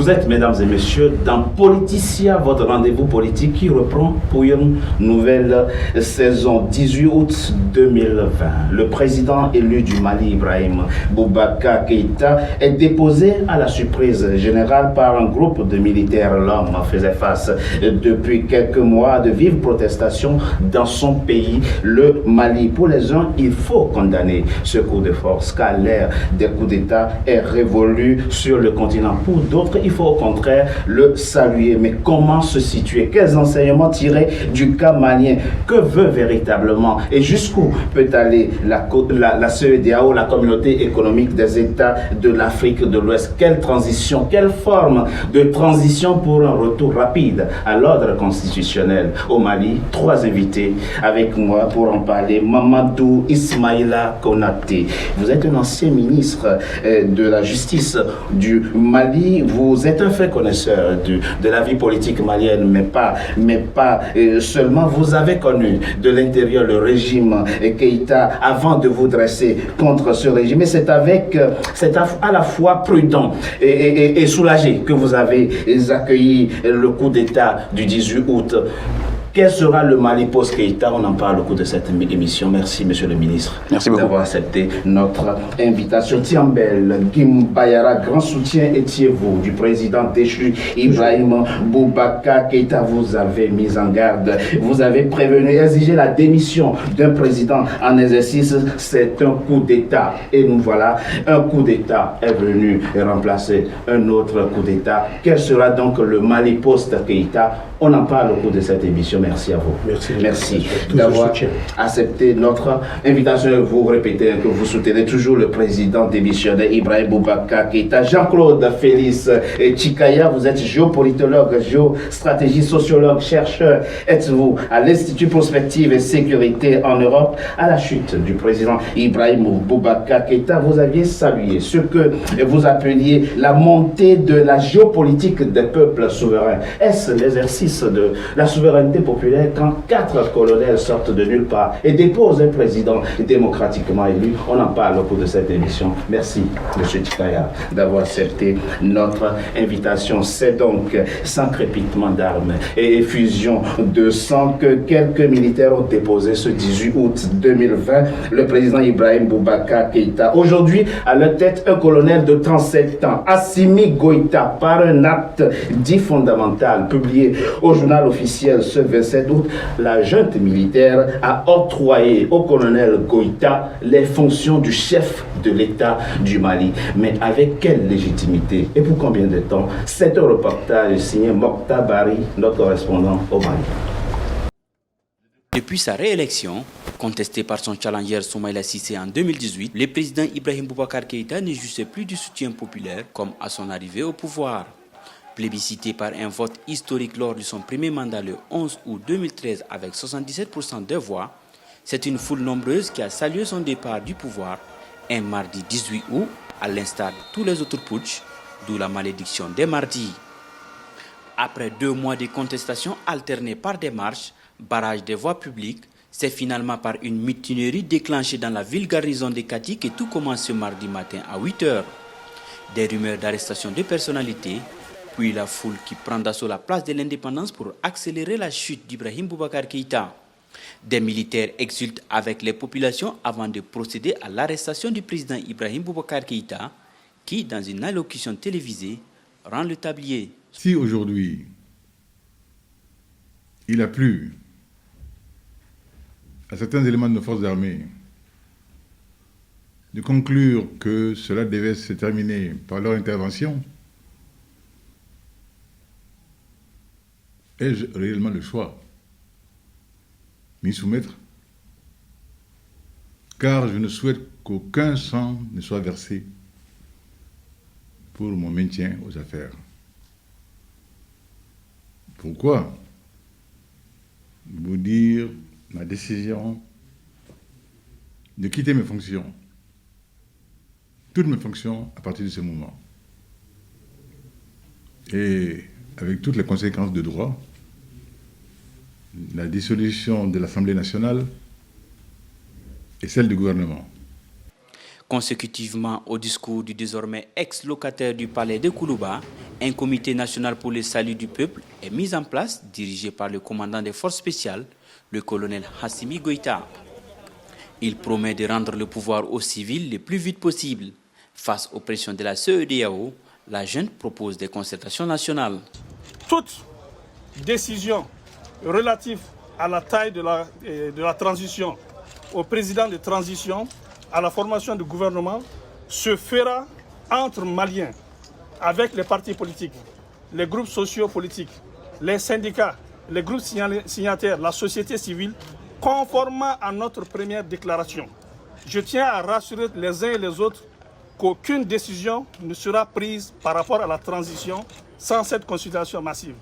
Vous êtes, mesdames et messieurs, dans Politicia, votre rendez-vous politique qui reprend pour une nouvelle saison 18 août 2020. Le président élu du Mali, Ibrahim Boubacar Keïta, est déposé à la surprise générale par un groupe de militaires. L'homme faisait face depuis quelques mois à de vives protestations dans son pays, le Mali. Pour les uns, il faut condamner ce coup de force, car l'ère des coups d'État est révolue sur le continent. Pour d'autres, il faut au contraire le saluer. Mais comment se situer? Quels enseignements tirer du cas malien? Que veut véritablement et jusqu'où peut aller la CEDEAO, la communauté économique des États de l'Afrique de l'Ouest? Quelle transition, quelle forme de transition pour un retour rapide à l'ordre constitutionnel au Mali? Trois invités avec moi pour en parler. Mamadou Ismaïla Konaté, vous êtes un ancien ministre de la Justice du Mali. Vous êtes un fait connaisseur de la vie politique malienne, mais pas seulement. Vous avez connu de l'intérieur le régime Keïta avant de vous dresser contre ce régime. Et c'est à la fois prudent et soulagé que vous avez accueilli le coup d'État du 18 août. Quel sera le Mali post-Keïta? On en parle au cours de cette émission. Merci, monsieur le ministre, d'avoir accepté notre invitation. Tiambel Gimbayara, grand soutien étiez-vous du président déchu Ibrahim Boubacar Keïta. Vous avez mis en garde, vous avez prévenu, exigé la démission d'un président en exercice. C'est un coup d'État. Et nous voilà, un coup d'État est venu remplacer un autre coup d'État. Quel sera donc le Mali post-Keïta? On en parle au cours de cette émission. Merci à vous. Merci d'avoir accepté notre invitation. Vous répétez que vous soutenez toujours le président démissionnaire Ibrahim Boubacar Keïta. Jean-Claude Félix Chikaya, vous êtes géopolitologue, géostratégiste, sociologue, chercheur. Êtes-vous à l'Institut Prospective et Sécurité en Europe? À la chute du président Ibrahim Boubacar Keïta, vous aviez salué ce que vous appeliez la montée de la géopolitique des peuples souverains. Est-ce l'exercice de la souveraineté populaire quand 4 colonels sortent de nulle part et déposent un président démocratiquement élu? On en parle au cours de cette émission. Merci, M. Chikaya, d'avoir accepté notre invitation. C'est donc sans crépitement d'armes et effusion de sang que quelques militaires ont déposé ce 18 août 2020 le président Ibrahim Boubacar Keïta. Aujourd'hui, à leur tête, un colonel de 37 ans, Assimi Goïta, par un acte dit fondamental publié au journal officiel ce 27 août, la junte militaire a octroyé au colonel Goïta les fonctions du chef de l'État du Mali. Mais avec quelle légitimité et pour combien de temps? C'est un reportage signé Mokhtar Bari, notre correspondant au Mali. Depuis sa réélection, contestée par son challenger Soumaïla Cissé en 2018, le président Ibrahim Boubacar Keïta ne jouissait plus du soutien populaire comme à son arrivée au pouvoir. Plébiscité par un vote historique lors de son premier mandat le 11 août 2013 avec 77% des voix, c'est une foule nombreuse qui a salué son départ du pouvoir un mardi 18 août, à l'instar de tous les autres putschs, d'où la malédiction des mardis. Après 2 mois de contestation alternée par des marches, barrage des voies publiques, c'est finalement par une mutinerie déclenchée dans la ville garnison de Kati que tout commence ce mardi matin à 8 h. Des rumeurs d'arrestation de personnalités, puis la foule qui prend d'assaut la place de l'indépendance pour accélérer la chute d'Ibrahim Boubacar Keïta. Des militaires exultent avec les populations avant de procéder à l'arrestation du président Ibrahim Boubacar Keïta, qui, dans une allocution télévisée, rend le tablier. Si aujourd'hui, il a plu à certains éléments de nos forces armées de conclure que cela devait se terminer par leur intervention, ai-je réellement le choix? M'y soumettre? Car je ne souhaite qu'aucun sang ne soit versé pour mon maintien aux affaires. Pourquoi? Vous dire ma décision de quitter mes fonctions, toutes mes fonctions à partir de ce moment. Et avec toutes les conséquences de droit, la dissolution de l'Assemblée nationale et celle du gouvernement. Consécutivement au discours du désormais ex-locataire du palais de Koulouba, Un comité national pour le salut du peuple est mis en place, dirigé par le commandant des forces spéciales, le colonel Hassimi Goïta. Il promet de rendre le pouvoir aux civils le plus vite possible. Face aux pressions de la CEDEAO, la junte propose des concertations nationales. Toute décision relative à la taille de la transition, au président de transition, à la formation du gouvernement, se fera entre Maliens, avec les partis politiques, les groupes sociopolitiques, les syndicats, les groupes signataires, la société civile, conformément à notre première déclaration. Je tiens à rassurer les uns et les autres qu'aucune décision ne sera prise par rapport à la transition sans cette consultation massive.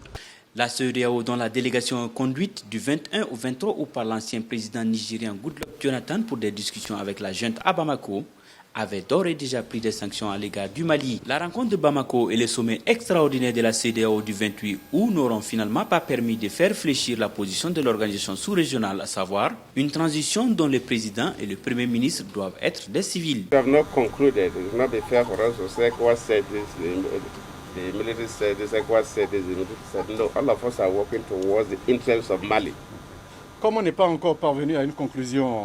La CEDEAO, dont la délégation est conduite du 21 au 23 août par l'ancien président nigérien Goodluck Jonathan pour des discussions avec la junte à Bamako, avait d'ores et déjà pris des sanctions à l'égard du Mali. La rencontre de Bamako et le sommet extraordinaire de la CEDEAO du 28 août n'auront finalement pas permis de faire fléchir la position de l'organisation sous-régionale, à savoir une transition dont le président et le premier ministre doivent être des civils. We have not concluded. It will not be fair for us to say what said this, the military said this, what said this, the military said no. All of us are working towards the interests of Mali. Comme on n'est pas encore parvenu à une conclusion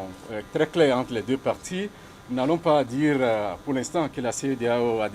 très claire entre les deux parties, nous n'allons pas dire pour l'instant que la CEDEAO a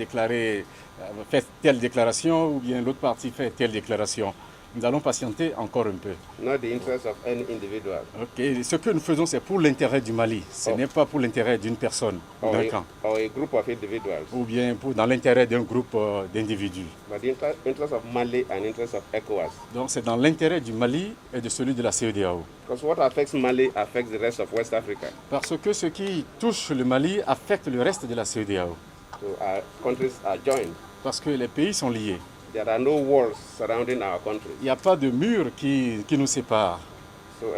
fait telle déclaration ou bien l'autre partie fait telle déclaration. Nous allons patienter encore un peu. Not the interest of any individual. Okay. Ce que nous faisons, c'est pour l'intérêt du Mali. Ce n'est pas pour l'intérêt d'une personne, d'un camp. Or a group of individuals. Ou bien dans l'intérêt d'un groupe d'individus. But the interest of Mali and interest of ECOWAS. Donc c'est dans l'intérêt du Mali et de celui de la CEDEAO. Because what affects Mali affects the rest of West Africa. Parce que ce qui touche le Mali affecte le reste de la CEDEAO. So our countries are joined. Parce que les pays sont liés. There are no walls surrounding our country. Il n'y a pas de mur qui nous sépare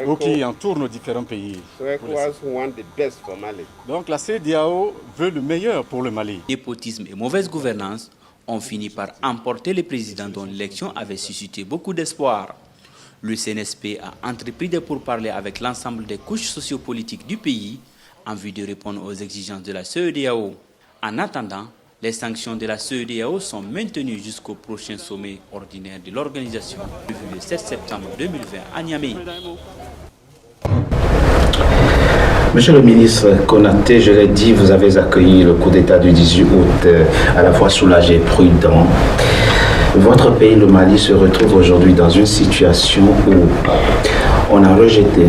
ou qui entoure nos différents pays. So ECOWAS want the best for Mali. Donc la CEDEAO veut le meilleur pour le Mali. Népotisme et mauvaise gouvernance ont fini par emporter le président dont l'élection avait suscité beaucoup d'espoir. Le CNSP a entrepris des pourparlers avec l'ensemble des couches sociopolitiques du pays en vue de répondre aux exigences de la CEDEAO. En attendant, les sanctions de la CEDEAO sont maintenues jusqu'au prochain sommet ordinaire de l'organisation, prévu le 7 septembre 2020 à Niamey. Monsieur le ministre Konaté, je l'ai dit, vous avez accueilli le coup d'État du 18 août à la fois soulagé et prudent. Votre pays, le Mali, se retrouve aujourd'hui dans une situation où on a rejeté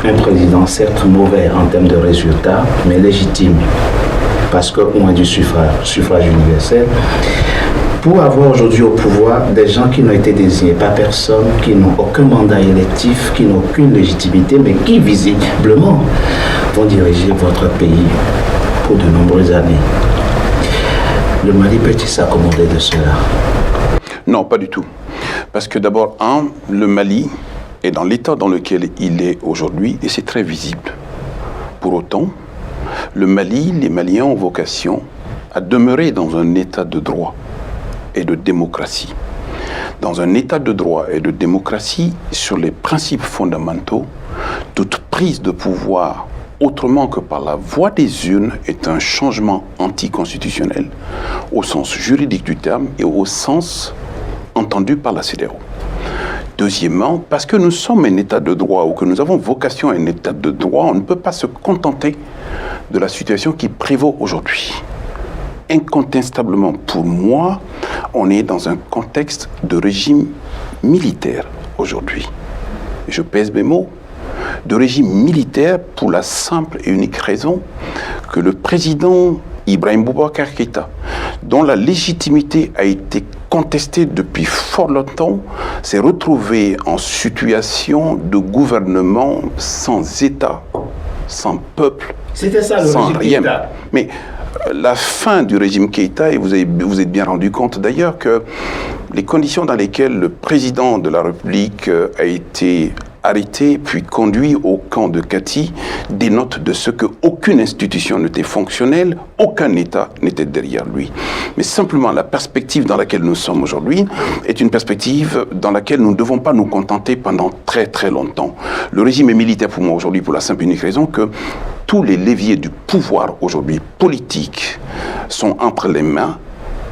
un président certes mauvais en termes de résultats, mais légitime, parce qu'on a du suffrage universel, pour avoir aujourd'hui au pouvoir des gens qui n'ont été désignés par personne, qui n'ont aucun mandat électif, qui n'ont aucune légitimité, mais qui visiblement vont diriger votre pays pour de nombreuses années. Le Mali peut-il s'accommoder de cela? Non, pas du tout. Parce que d'abord, le Mali est dans l'état dans lequel il est aujourd'hui et c'est très visible. Pour autant, le Mali, les Maliens ont vocation à demeurer dans un état de droit et de démocratie. Dans un état de droit et de démocratie, sur les principes fondamentaux, toute prise de pouvoir autrement que par la voie des urnes est un changement anticonstitutionnel au sens juridique du terme et au sens entendu par la CEDEAO. Deuxièmement, parce que nous sommes un état de droit ou que nous avons vocation à un état de droit, on ne peut pas se contenter de la situation qui prévaut aujourd'hui. Incontestablement, pour moi, on est dans un contexte de régime militaire aujourd'hui. Je pèse mes mots. De régime militaire pour la simple et unique raison que le président Ibrahim Boubacar Keïta, dont la légitimité a été contestée depuis fort longtemps, s'est retrouvé en situation de gouvernement sans État, sans peuple, c'était ça, le sans régime rien. Keïta. Mais la fin du régime Keïta, et vous êtes bien rendu compte d'ailleurs que les conditions dans lesquelles le président de la République a été arrêté puis conduit au camp de Kati dénotent de ce qu'aucune institution n'était fonctionnelle, aucun État n'était derrière lui. Mais simplement la perspective dans laquelle nous sommes aujourd'hui est une perspective dans laquelle nous ne devons pas nous contenter pendant très très longtemps. Le régime est militaire pour moi aujourd'hui pour la simple et unique raison que tous les leviers du pouvoir aujourd'hui politique sont entre les mains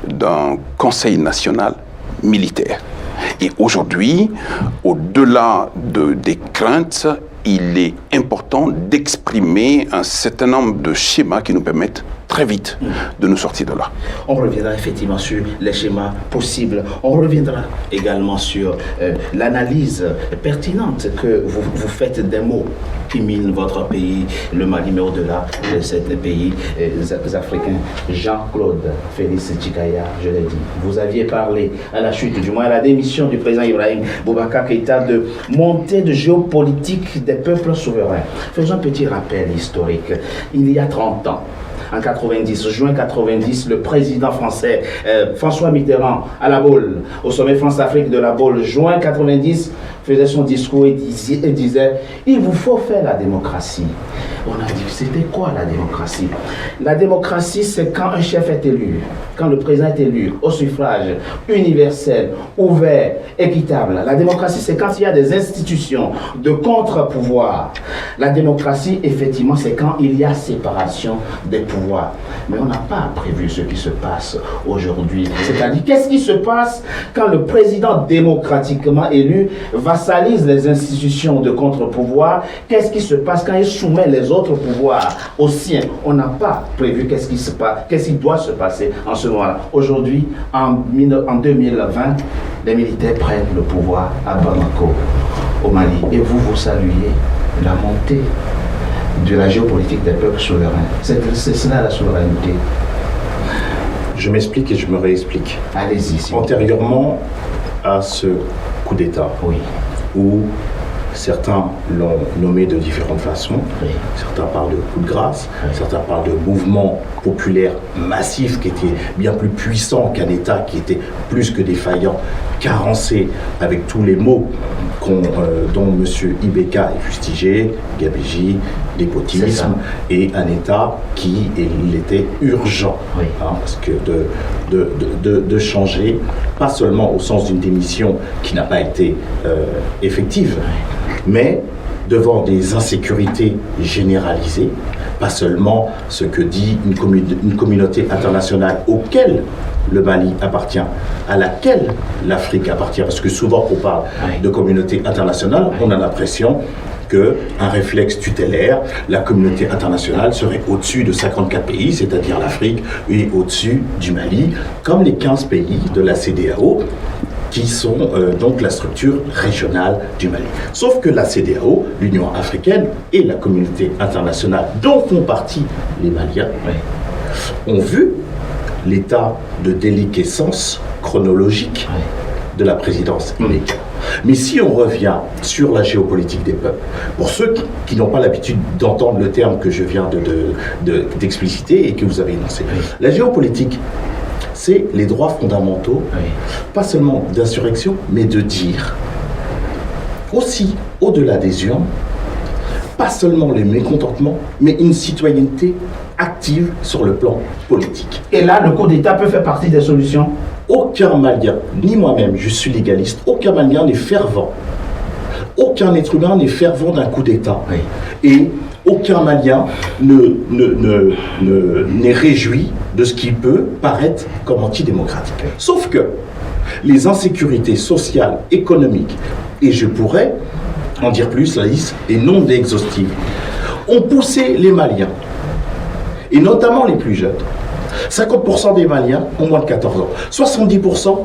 d'un conseil national militaire. Et aujourd'hui, au-delà des craintes, il est important d'exprimer un certain nombre de schémas qui nous permettent très vite de nous sortir de là. On reviendra effectivement sur les schémas possibles. On reviendra également sur l'analyse pertinente que vous faites des mots qui minent votre pays, le Mali, mais au-delà de ces pays africains. Jean-Claude Félix Tchikaya, je l'ai dit, vous aviez parlé à la chute, du moins à la démission du président Ibrahim Boubacar Keïta, de montée de géopolitique des peuples souverains. Faisons un petit rappel historique. Il y a 30 ans, en 90, juin 90, le président français François Mitterrand à La Baule, au sommet France-Afrique de La Baule, juin 90, faisait son discours et disait « Il vous faut faire la démocratie ». On a dit, c'était quoi la démocratie? La démocratie, c'est quand un chef est élu, quand le président est élu au suffrage universel, ouvert, équitable. La démocratie, c'est quand il y a des institutions de contre-pouvoir. La démocratie, effectivement, c'est quand il y a séparation des pouvoirs. Mais on n'a pas prévu ce qui se passe aujourd'hui. C'est-à-dire, qu'est-ce qui se passe quand le président démocratiquement élu vassalise les institutions de contre-pouvoir? Qu'est-ce qui se passe quand il soumet les autres pouvoirs aux siens? On n'a pas prévu qu'est-ce qui se passe, qu'est-ce qui doit se passer en ce moment-là. Aujourd'hui, en 2020, les militaires prennent le pouvoir à Bamako, au Mali. Et vous saluez la montée de la géopolitique des peuples souverains. C'est cela la souveraineté. Je m'explique et je me réexplique. Allez-y. Antérieurement à ce coup d'État, oui, où certains l'ont nommé de différentes façons, oui, certains parlent de coup de grâce, oui, certains parlent de mouvement populaire massif qui était bien plus puissant qu'un État qui était plus que défaillant, carencé avec tous les mots dont M. Ibeka est fustigé, gabegie, népotisme, et un État qui était urgent, oui, parce que de changer, pas seulement au sens d'une démission qui n'a pas été effective, mais devant des insécurités généralisées, pas seulement ce que dit une communauté internationale auquel le Mali appartient, à laquelle l'Afrique appartient, parce que souvent on parle de communauté internationale, on a l'impression qu'un réflexe tutélaire, la communauté internationale serait au-dessus de 54 pays, c'est-à-dire l'Afrique, et au-dessus du Mali, comme les 15 pays de la CEDEAO, qui sont donc la structure régionale du Mali. Sauf que la CEDEAO, l'Union africaine et la communauté internationale, dont font partie les Maliens, ont vu l'état de déliquescence chronologique de la présidence Ibeka. Mais si on revient sur la géopolitique des peuples, pour ceux qui n'ont pas l'habitude d'entendre le terme que je viens d'expliciter et que vous avez énoncé, la géopolitique, c'est les droits fondamentaux, pas seulement d'insurrection, mais de dire aussi, au-delà des urnes, pas seulement les mécontentements, mais une citoyenneté active sur le plan politique. Et là, le coup d'État peut faire partie des solutions? Aucun Malien, ni moi-même, je suis légaliste, aucun Malien n'est fervent. Aucun être humain n'est fervent d'un coup d'État. Et aucun Malien n'est réjoui de ce qui peut paraître comme antidémocratique. Sauf que les insécurités sociales, économiques, et je pourrais en dire plus, la liste est non exhaustive, ont poussé les Maliens, et notamment les plus jeunes. 50% des Maliens ont moins de 14 ans. 70%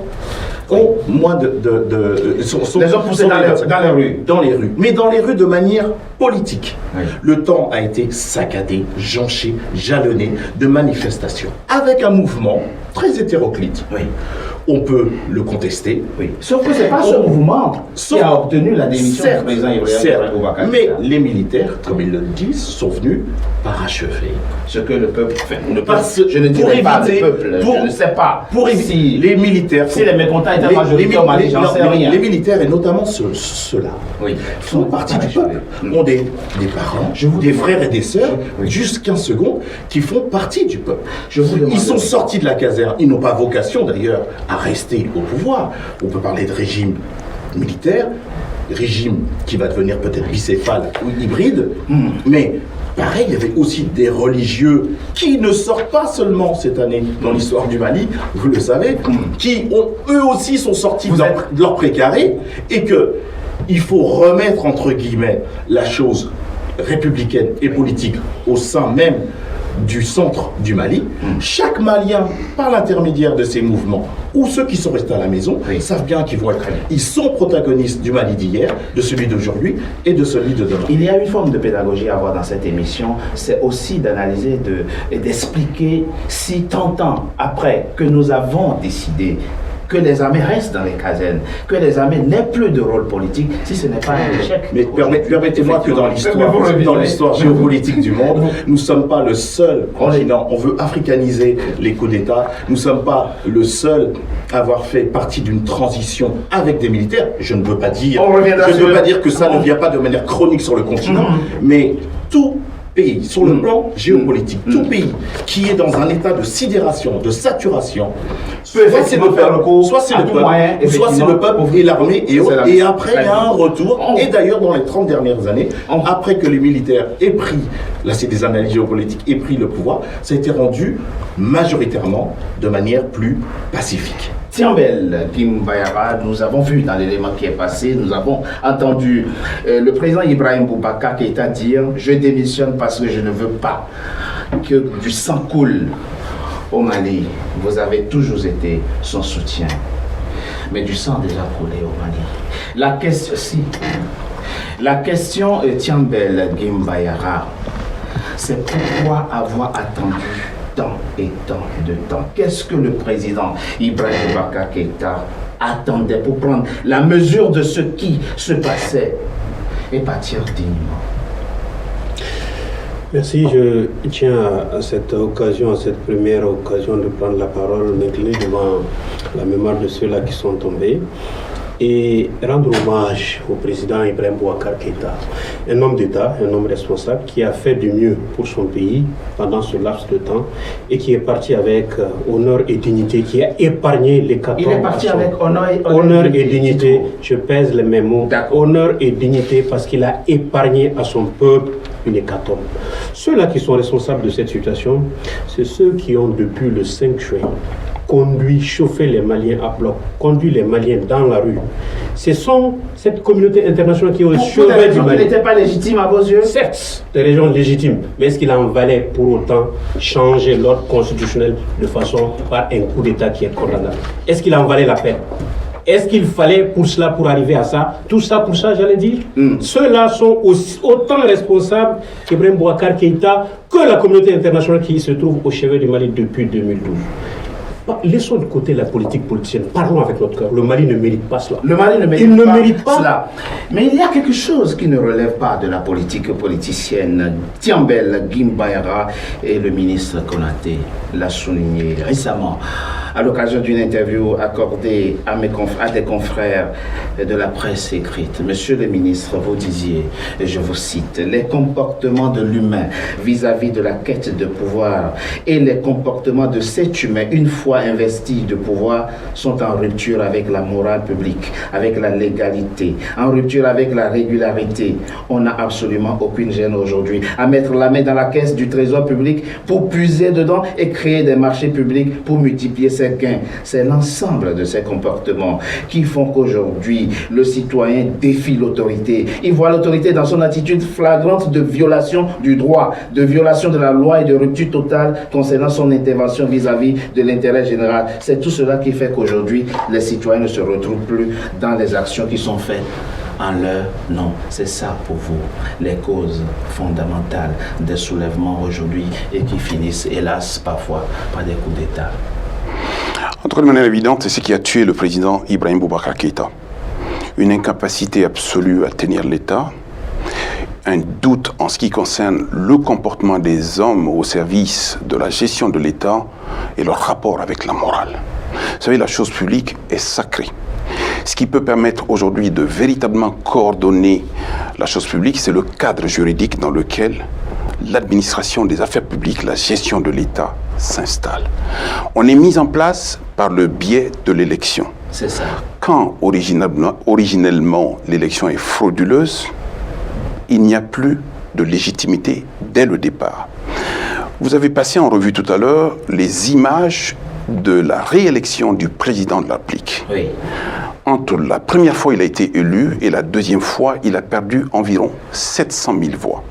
ont moins les ont poussés dans les rues. Dans les rues. Mais dans les rues de manière politique. Le temps a été saccadé, jonché, jalonné de manifestations. Avec un mouvement très hétéroclite. On peut le contester. Sauf que ce n'est pas ce mouvement qui a obtenu la démission du président Ibrahim Boubacar. Mais les militaires, comme ils le disent, sont venus parachever ce que le peuple fait. Je ne dirais pas le peuple, je ne sais pas. Pour éviter les militaires. Si les mécontents étaient majoritaires au Mali, j'en sais rien. Les militaires, et notamment ceux-là, font partie du peuple. Ont des parents, des frères et des sœurs, juste 15 secondes, qui font partie du peuple. Ils sont sortis de la caserne. Ils n'ont pas vocation d'ailleurs à rester au pouvoir. On peut parler de régime militaire, régime qui va devenir peut-être bicéphale ou hybride, mais pareil, il y avait aussi des religieux qui ne sortent pas seulement cette année dans l'histoire du Mali, vous le savez, qui eux aussi sont sortis de leur précaré, et que il faut remettre entre guillemets la chose républicaine et politique au sein même du centre du Mali. Chaque Malien, par l'intermédiaire de ces mouvements, ou ceux qui sont restés à la maison, savent bien qu'ils vont être... Ils sont protagonistes du Mali d'hier, de celui d'aujourd'hui et de celui de demain. Il y a une forme de pédagogie à avoir dans cette émission, c'est aussi d'analyser et d'expliquer si tentant, après que nous avons décidé que les armées restent dans les casernes, que les armées n'aient plus de rôle politique, si ce n'est pas un échec. Mais permettez-moi que dans l'histoire géopolitique du monde, nous ne sommes pas le seul continent. On veut africaniser les coups d'État. Nous ne sommes pas le seul à avoir fait partie d'une transition avec des militaires. Je ne veux pas dire que ça ne vient pas de manière chronique sur le continent, mais tout pays, sur le plan géopolitique, tout pays qui est dans un état de sidération, de saturation, soit c'est le peuple, soit c'est le peuple et l'armée et autres, et après il y a un retour, et d'ailleurs dans les 30 dernières années, après que les militaires aient pris, là c'est des analyses géopolitiques, aient pris le pouvoir, ça a été rendu majoritairement de manière plus pacifique. Tiambel Gimbayara, nous avons vu dans l'élément qui est passé, nous avons entendu le président Ibrahim Boubacar Keïta dire « Je démissionne parce que je ne veux pas que du sang coule au Mali. » Vous avez toujours été son soutien. Mais du sang a déjà coulé au Mali. La question Tiambel Gimbayara, c'est pourquoi avoir attendu tant et tant de temps. Qu'est-ce que le président Ibrahim Boubacar Keïta attendait pour prendre la mesure de ce qui se passait et partir dignement? Merci, je tiens à cette occasion, à cette première occasion de prendre la parole, m'incliner devant la mémoire de ceux-là qui sont tombés et rendre hommage au président Ibrahim Boubacar Keïta, un homme d'État, un homme responsable qui a fait du mieux pour son pays pendant ce laps de temps et qui est parti avec honneur et dignité, qui a épargné les 14 ans. Il est parti avec honneur et dignité, je pèse les mêmes mots, honneur et dignité parce qu'il a épargné à son peuple une hécatombe. Ceux-là qui sont responsables de cette situation, c'est ceux qui ont depuis le 5 juin chauffé les Maliens à bloc, conduit les Maliens dans la rue. Ce sont cette communauté internationale qui est au chevet du Mali. Il n'était pas légitime à vos yeux? Certes, des régions légitimes, mais est-ce qu'il en valait pour autant changer l'ordre constitutionnel de façon par un coup d'État qui est condamnable? Est-ce qu'il en valait la peine? Est-ce qu'il fallait pour cela, pour arriver à ça, tout ça pour ça, j'allais dire? Ceux-là sont autant responsables qu'Ibrahim Boubacar Keïta que la communauté internationale qui se trouve au chevet du Mali depuis 2012. Laissons de côté la politique politicienne, parlons avec notre cœur. Le Mali ne mérite pas cela. Le Mali ne mérite pas cela. Mais il y a quelque chose qui ne relève pas de la politique politicienne. Tiambel Gimbayara et le ministre Konaté l'a souligné récemment à l'occasion d'une interview accordée à des confrères de la presse écrite. Monsieur le ministre, vous disiez, et je vous cite, les comportements de l'humain vis-à-vis de la quête de pouvoir et les comportements de cet humain, une fois investis de pouvoir, sont en rupture avec la morale publique, avec la légalité, en rupture avec la régularité. On n'a absolument aucune gêne aujourd'hui à mettre la main dans la caisse du trésor public pour puiser dedans et créer des marchés publics pour multiplier ses gains. C'est l'ensemble de ces comportements qui font qu'aujourd'hui, le citoyen défie l'autorité. Il voit l'autorité dans son attitude flagrante de violation du droit, de violation de la loi et de rupture totale concernant son intervention vis-à-vis de l'intérêt général. C'est tout cela qui fait qu'aujourd'hui, les citoyens ne se retrouvent plus dans les actions qui sont faites en leur nom. C'est ça pour vous, les causes fondamentales des soulèvements aujourd'hui et qui finissent, hélas, parfois par des coups d'État. Entre de manière évidente, c'est ce qui a tué le président Ibrahim Boubacar Keïta. Une incapacité absolue à tenir l'État, un doute en ce qui concerne le comportement des hommes au service de la gestion de l'État et leur rapport avec la morale. Vous savez, la chose publique est sacrée. Ce qui peut permettre aujourd'hui de véritablement coordonner la chose publique, c'est le cadre juridique dans lequel l'administration des affaires publiques, la gestion de l'État s'installe. On est mis en place par le biais de l'élection. C'est ça. Quand originellement l'élection est frauduleuse, il n'y a plus de légitimité dès le départ. Vous avez passé en revue tout à l'heure les images de la réélection du président de la République. Oui. Entre la première fois il a été élu et la deuxième fois, il a perdu environ 700 000 voix.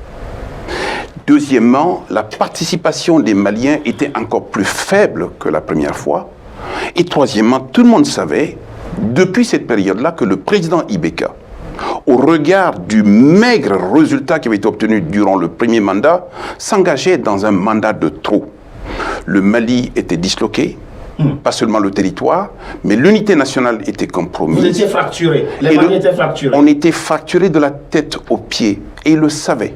Deuxièmement, la participation des Maliens était encore plus faible que la première fois. Et troisièmement, tout le monde savait, depuis cette période-là, que le président Ibeka, au regard du maigre résultat qui avait été obtenu durant le premier mandat, s'engageait dans un mandat de trop. Le Mali était disloqué, pas seulement le territoire, mais l'unité nationale était compromise. Vous étiez fracturés, les Maliens étaient fracturés. On était fracturés de la tête aux pieds, et ils le savaient.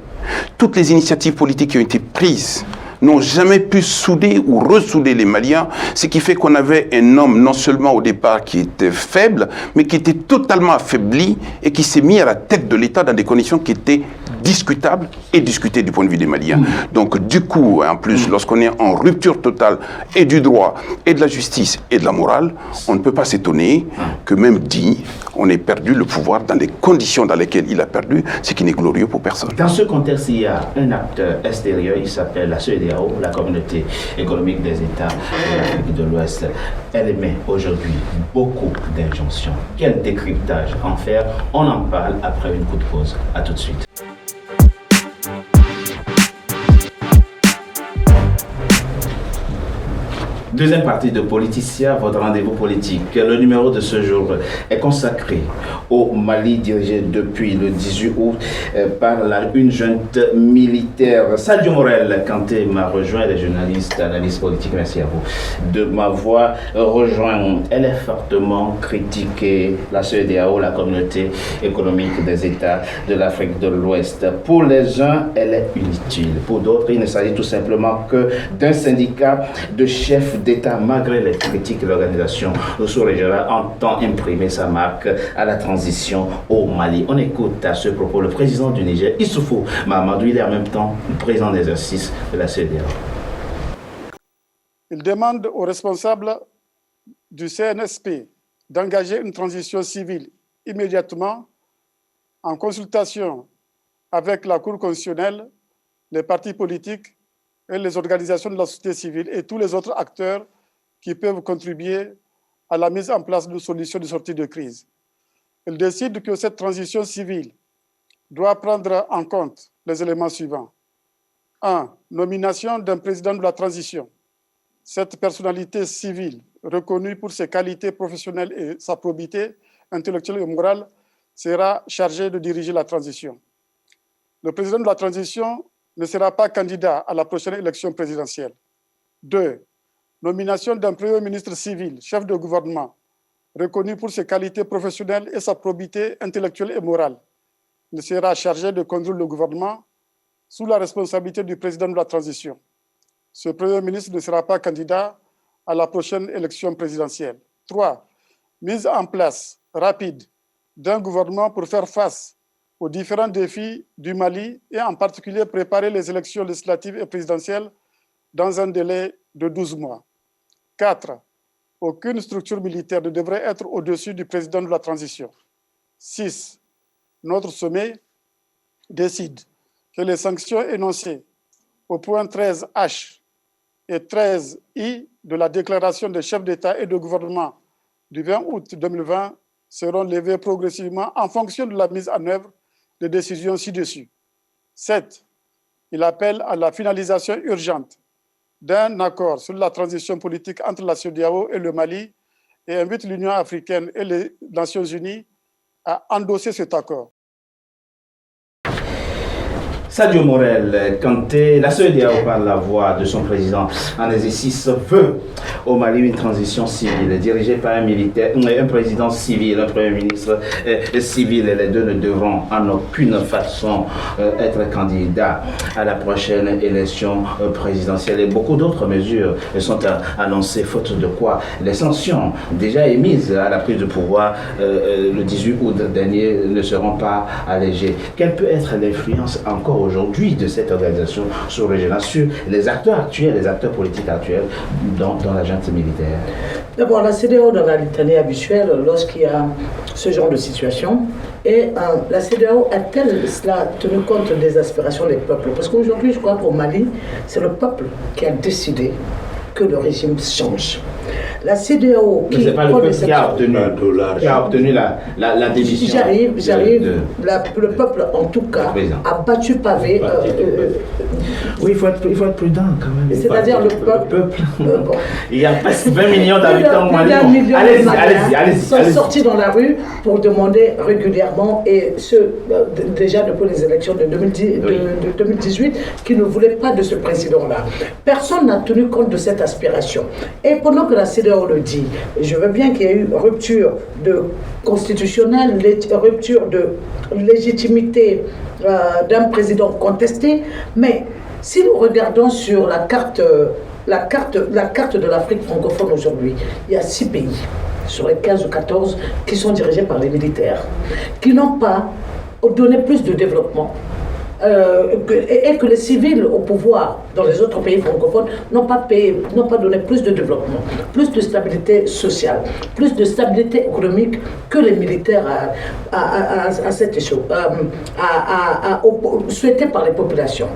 Toutes les initiatives politiques qui ont été prises n'ont jamais pu souder ou ressouder les Maliens, ce qui fait qu'on avait un homme non seulement au départ qui était faible, mais qui était totalement affaibli et qui s'est mis à la tête de l'État dans des conditions qui étaient discutables et discutées du point de vue des Maliens. Donc du coup, en plus, lorsqu'on est en rupture totale et du droit, et de la justice, et de la morale, on ne peut pas s'étonner que même digne, on ait perdu le pouvoir dans les conditions dans lesquelles il a perdu, ce qui n'est glorieux pour personne. Dans ce contexte, il y a un acteur extérieur, il s'appelle la CEDEAO, la communauté économique des États de l'Afrique de l'Ouest. Elle émet aujourd'hui beaucoup d'injonctions. Quel décryptage en faire? On en parle après une courte pause. A tout de suite. Deuxième partie de Politicien, votre rendez-vous politique. Le numéro de ce jour est consacré au Mali, dirigé depuis le 18 août par une junte militaire. Sadio Morel Kanté m'a rejoint, les journalistes, analystes politiques, merci à vous de m'avoir rejoint. Elle est fortement critiquée, la CEDEAO, la communauté économique des États de l'Afrique de l'Ouest. Pour les uns, elle est inutile. Pour d'autres, il ne s'agit tout simplement que d'un syndicat de chefs d'État. Malgré les critiques, l'organisation sous-régionale entend imprimer sa marque à la transition au Mali. On écoute à ce propos le président du Niger, Issoufou Mahamadou. Il est en même temps le président d'exercice de la CEDEAO. Il demande aux responsables du CNSP d'engager une transition civile immédiatement en consultation avec la Cour constitutionnelle, les partis politiques et les organisations de la société civile et tous les autres acteurs qui peuvent contribuer à la mise en place de solutions de sortie de crise. Il décide que cette transition civile doit prendre en compte les éléments suivants. 1. Nomination d'un président de la transition. Cette personnalité civile, reconnue pour ses qualités professionnelles et sa probité intellectuelle et morale, sera chargée de diriger la transition. Le président de la transition ne sera pas candidat à la prochaine élection présidentielle. 2. Nomination d'un premier ministre civil, chef de gouvernement, reconnu pour ses qualités professionnelles et sa probité intellectuelle et morale. Il sera chargé de conduire le gouvernement sous la responsabilité du président de la transition. Ce premier ministre ne sera pas candidat à la prochaine élection présidentielle. 3. Mise en place rapide d'un gouvernement pour faire face aux différents défis du Mali et en particulier préparer les élections législatives et présidentielles dans un délai de 12 mois. 4. Aucune structure militaire ne devrait être au-dessus du président de la transition. 6. Notre sommet décide que les sanctions énoncées au point 13H et 13I de la déclaration des chefs d'État et de gouvernement du 20 août 2020 seront levées progressivement en fonction de la mise en œuvre des décisions ci-dessus. 7. Il appelle à la finalisation urgente d'un accord sur la transition politique entre la CEDEAO et le Mali et invite l'Union africaine et les Nations unies à endosser cet accord. Sadio Morel Kanté, la CEDEAO par la voix de son président en exercice veut au Mali une transition civile dirigée par un militaire, un président civil, un premier ministre civil, et les deux ne devront en aucune façon être candidats à la prochaine élection présidentielle. Et beaucoup d'autres mesures sont annoncées, faute de quoi les sanctions déjà émises à la prise de pouvoir le 18 août dernier ne seront pas allégées. Quelle peut être l'influence encore aujourd'hui de cette organisation sous-régionale sur les acteurs actuels, les acteurs politiques actuels dans la junte militaire? D'abord, la CEDEAO dans la litanie habituelle, lorsqu'il y a ce genre de situation, et la CEDEAO a-t-elle cela tenu compte des aspirations des peuples? Parce qu'aujourd'hui, je crois qu'au Mali, c'est le peuple qui a décidé que le régime change. La CEDEAO qui pas le peuple qui a obtenu la démission. J'arrive. Le peuple, en tout cas, a battu pavé. Oui, il faut être prudent quand même. C'est-à-dire le peuple. Il y a presque 20 millions d'habitants au Mali. Allez-y. Sont sortis dans la rue pour demander régulièrement, et déjà depuis les élections de 2018, qui ne voulaient pas de ce président-là. Personne n'a tenu compte de cette aspiration. Et pendant que la CEDEAO le dit, je veux bien qu'il y ait eu rupture constitutionnelle, rupture de légitimité d'un président contesté, mais si nous regardons sur la carte de l'Afrique francophone aujourd'hui, il y a 6 pays sur les 15 ou 14 qui sont dirigés par les militaires, qui n'ont pas donné plus de développement. Et que les civils au pouvoir dans les autres pays francophones n'ont pas donné plus de développement, plus de stabilité sociale, plus de stabilité économique que les militaires à cette échelle, souhaité par les populations.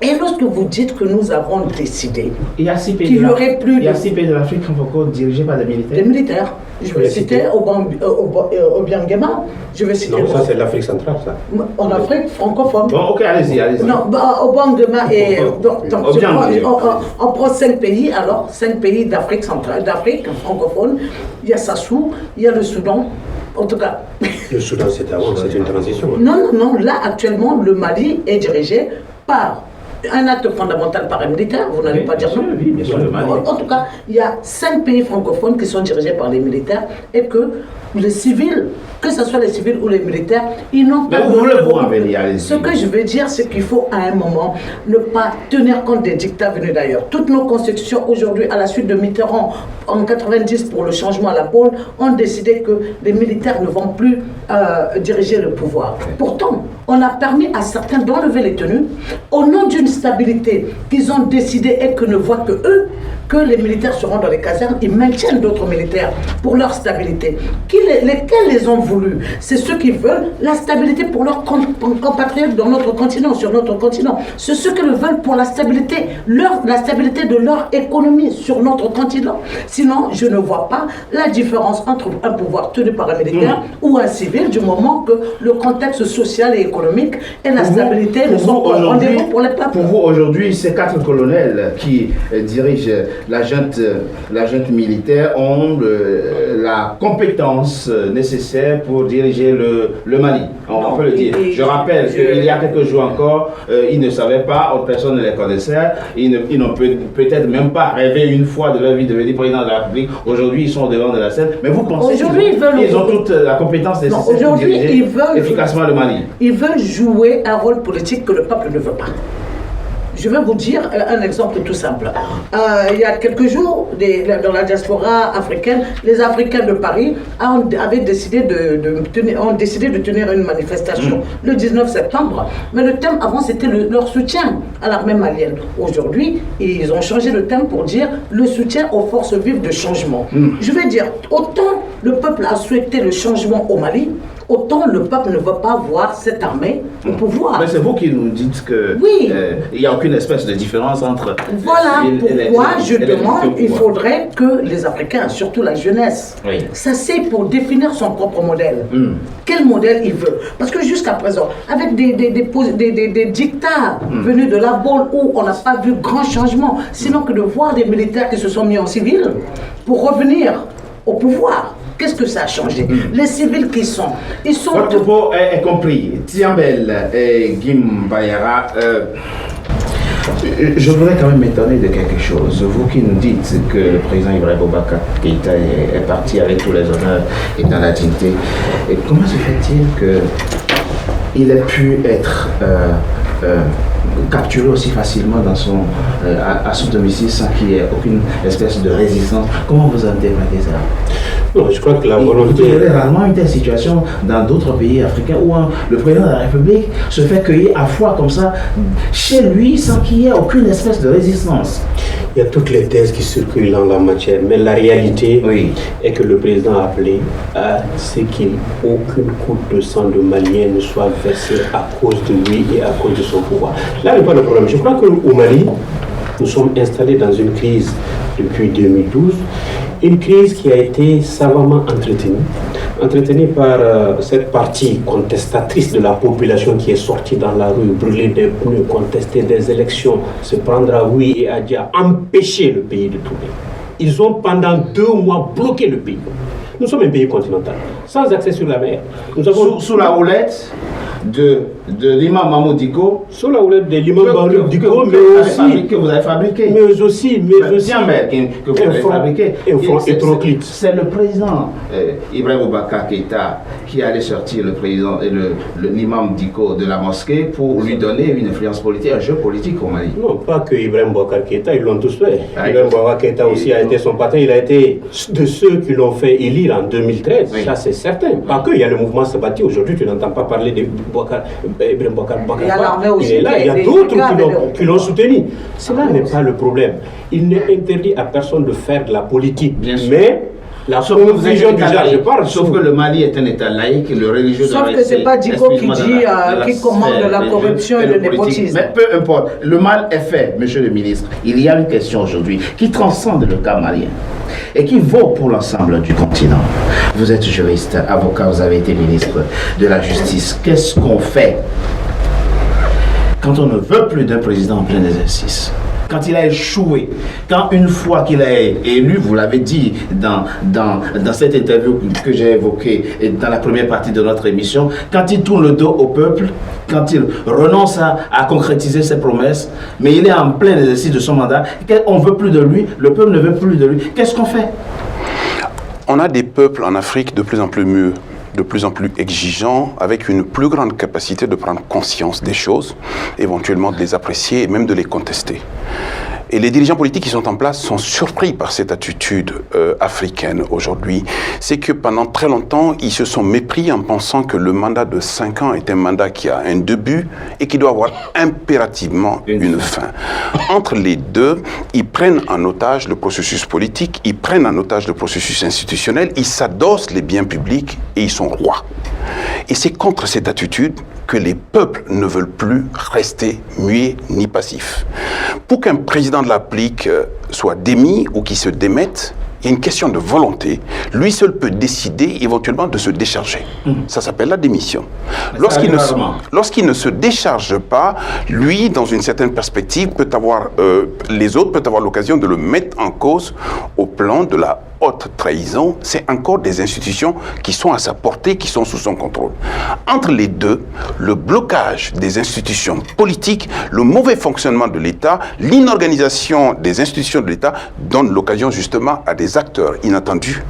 Et lorsque vous dites que nous avons décidé qu'il n'y aurait plus il y a 6 pays de l'Afrique francophone dirigés par des militaires. Des militaires. Je vais citer Obiangema. Je vais citer. Non, ça c'est l'Afrique centrale, ça. En Afrique francophone. Bon, ok, allez-y. Non, Obiangema et. On prend 5 pays, alors 5 pays d'Afrique centrale, d'Afrique francophone. Il y a Sassou, il y a le Soudan. En tout cas. Le Soudan, c'est avant, c'est une transition. Non. Là, actuellement, le Mali est dirigé par un acte fondamental paramilitaire, vous n'allez pas dire non. Oui, bien sûr, le Mali. En tout cas, il y a 5 pays francophones qui sont dirigés par les militaires et que les civils, que ce soit les civils ou les militaires, ils n'ont pas... Ce que je veux dire, c'est qu'il faut à un moment ne pas tenir compte des dictats venus d'ailleurs. Toutes nos constitutions aujourd'hui, à la suite de Mitterrand, en 90 pour le changement à la Bonne, ont décidé que les militaires ne vont plus diriger le pouvoir. Pourtant, on a permis à certains d'enlever les tenues au nom d'une stabilité qu'ils ont décidé et que ne voient que eux, que les militaires seront dans les casernes, ils maintiennent d'autres militaires pour leur stabilité. Lesquels les ont voulu? C'est ceux qui veulent la stabilité pour leurs compatriotes dans notre continent, sur notre continent. C'est ceux qui le veulent pour la stabilité de leur économie sur notre continent. Sinon, je ne vois pas la différence entre un pouvoir tenu par un militaire ou un civil, du moment que le contexte social et économique et la stabilité ne sont pas au rendez-vous pour les peuples. Pour vous, aujourd'hui, ces 4 colonels qui dirigent la junte militaire ont la compétence nécessaire pour diriger le Mali. On peut le dire. Je rappelle qu'il y a quelques jours encore, ils ne savaient pas, personne ne les connaissait, ils n'ont peut-être même pas rêvé une fois de leur vie de devenir président de la République. Aujourd'hui, ils sont au devant de la scène. Mais vous pensez qu'ils ont toute la compétence nécessaire pour diriger efficacement le Mali? Ils veulent jouer un rôle politique que le peuple ne veut pas. Je vais vous dire un exemple tout simple. Il y a quelques jours, dans la diaspora africaine, les Africains de Paris avaient décidé de tenir une manifestation le 19 septembre. Mais le thème avant, c'était leur soutien à l'armée malienne. Aujourd'hui, ils ont changé le thème pour dire le soutien aux forces vives de changement. Je vais dire, autant le peuple a souhaité le changement au Mali, autant le peuple ne veut pas voir cette armée au pouvoir. Mais c'est vous qui nous dites que il n'y a aucune espèce de différence entre... Voilà pourquoi je demande, il faudrait que les Africains, surtout la jeunesse, s'asseyent pour définir son propre modèle. Quel modèle il veut? Parce que jusqu'à présent, avec des dictats venus de la Bonne où on n'a pas vu grand changement, sinon que de voir des militaires qui se sont mis en civil pour revenir au pouvoir. Qu'est-ce que ça a changé? Les civils qui sont... Votre propos est compris. Tiambel et Guim Bayara, je voudrais quand même m'étonner de quelque chose. Vous qui nous dites que le président Ibrahim Boubacar Keïta est parti avec tous les honneurs et dans la dignité, et comment se fait-il qu'il ait pu être capturé aussi facilement à son domicile sans qu'il y ait aucune espèce de résistance? Comment vous interprétez ça? Non, je crois que la volonté... Il y a rarement une telle situation dans d'autres pays africains où le président de la République se fait cueillir à froid comme ça chez lui sans qu'il y ait aucune espèce de résistance. Il y a toutes les thèses qui circulent en la matière, mais la réalité est que le président a appelé à ce qu'aucune goutte de sang de Malien ne soit versée à cause de lui et à cause de son pouvoir. Là n'est pas le problème. Je crois qu'au Mali, nous sommes installés dans une crise depuis 2012, une crise qui a été savamment entretenue par cette partie contestatrice de la population qui est sortie dans la rue, brûler des pneus, contester des élections, se prendre à oui et à dire, empêcher le pays de tourner. Ils ont pendant 2 mois bloqué le pays. Nous sommes un pays continental, sans accès sur la mer. Nous avons sous la houlette de l'imam Mahmoud Dicko, sous la houlette de l'imam Mahmoud Dicko, que vous avez fabriqué. Mais aussi que vous avez fabriqué. Hétéroclite. C'est le président Ibrahim Boubacar Keïta qui allait sortir le président et l'imam Dicko de la mosquée pour lui donner une influence politique, un jeu politique au Mali. Non, pas que Ibrahim Boubacar Keïta, ils l'ont tous fait. Ibrahim Boubacar Keïta aussi a été son patron, il a été de ceux qui l'ont fait élire en 2013, ça c'est certain. Pas que, il y a le mouvement Sabati, aujourd'hui tu n'entends pas parler de Ibrahim Boubacar Keïta. Il est là, il y a d'autres qui l'ont soutenu. Cela n'est pas le problème. Il n'est interdit à personne de faire de la politique. Mais la confusion du genre, je parle. Sauf que le Mali est un État laïque, le religieux doit rester. Sauf que ce n'est pas Dicko qui dit, qui commande la corruption et le népotisme. Mais peu importe, le mal est fait, monsieur le ministre. Il y a une question aujourd'hui qui transcende le cas malien et qui vaut pour l'ensemble du continent. Vous êtes juriste, avocat, vous avez été ministre de la Justice. Qu'est-ce qu'on fait quand on ne veut plus d'un président en plein exercice? Quand il a échoué, quand une fois qu'il est élu, vous l'avez dit dans cette interview que j'ai évoquée dans la première partie de notre émission, quand il tourne le dos au peuple, quand il renonce à concrétiser ses promesses, mais il est en plein exercice de son mandat, on ne veut plus de lui, le peuple ne veut plus de lui, qu'est-ce qu'on fait? On a des peuples en Afrique de plus en plus exigeants, avec une plus grande capacité de prendre conscience des choses, éventuellement de les apprécier et même de les contester. Et les dirigeants politiques qui sont en place sont surpris par cette attitude africaine aujourd'hui. C'est que pendant très longtemps, ils se sont mépris en pensant que le mandat de 5 ans est un mandat qui a un début et qui doit avoir impérativement une fin. Entre les deux, ils prennent en otage le processus politique, ils prennent en otage le processus institutionnel, ils s'adossent les biens publics et ils sont rois. Et c'est contre cette attitude que les peuples ne veulent plus rester muets ni passifs. Pour qu'un président de la République soit démis ou qu'il se démette, il y a une question de volonté. Lui seul peut décider éventuellement de se décharger. Ça s'appelle la démission. Lorsqu'il ne se décharge pas, lui, dans une certaine perspective, les autres peuvent avoir l'occasion de le mettre en cause au plan de la haute trahison. C'est encore des institutions qui sont à sa portée, qui sont sous son contrôle. Entre les deux, le blocage des institutions politiques, le mauvais fonctionnement de l'État, l'inorganisation des institutions de l'État donne l'occasion justement à des acteurs inattendus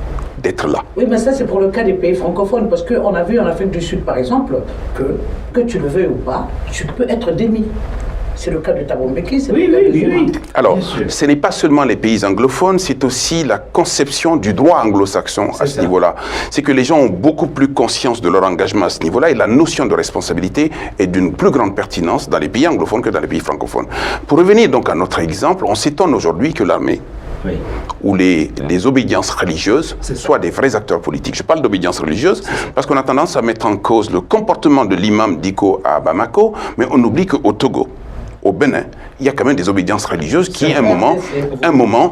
d'être là. Oui, mais ça c'est pour le cas des pays francophones, parce qu'on a vu en Afrique du Sud par exemple que tu le veuilles ou pas, tu peux être démis. C'est le cas de Thabo Mbeki, c'est le cas de Zuma. Alors, ce n'est pas seulement les pays anglophones, c'est aussi la conception du droit anglo-saxon à ce niveau-là. C'est que les gens ont beaucoup plus conscience de leur engagement à ce niveau-là et la notion de responsabilité est d'une plus grande pertinence dans les pays anglophones que dans les pays francophones. Pour revenir donc à notre exemple, on s'étonne aujourd'hui que l'armée ou les obédiences religieuses soient des vrais acteurs politiques. Je parle d'obédience religieuse parce qu'on a tendance à mettre en cause le comportement de l'imam Dicko à Bamako, mais on oublie qu'au Togo, au Bénin, il y a quand même des obédiences religieuses qui, un moment,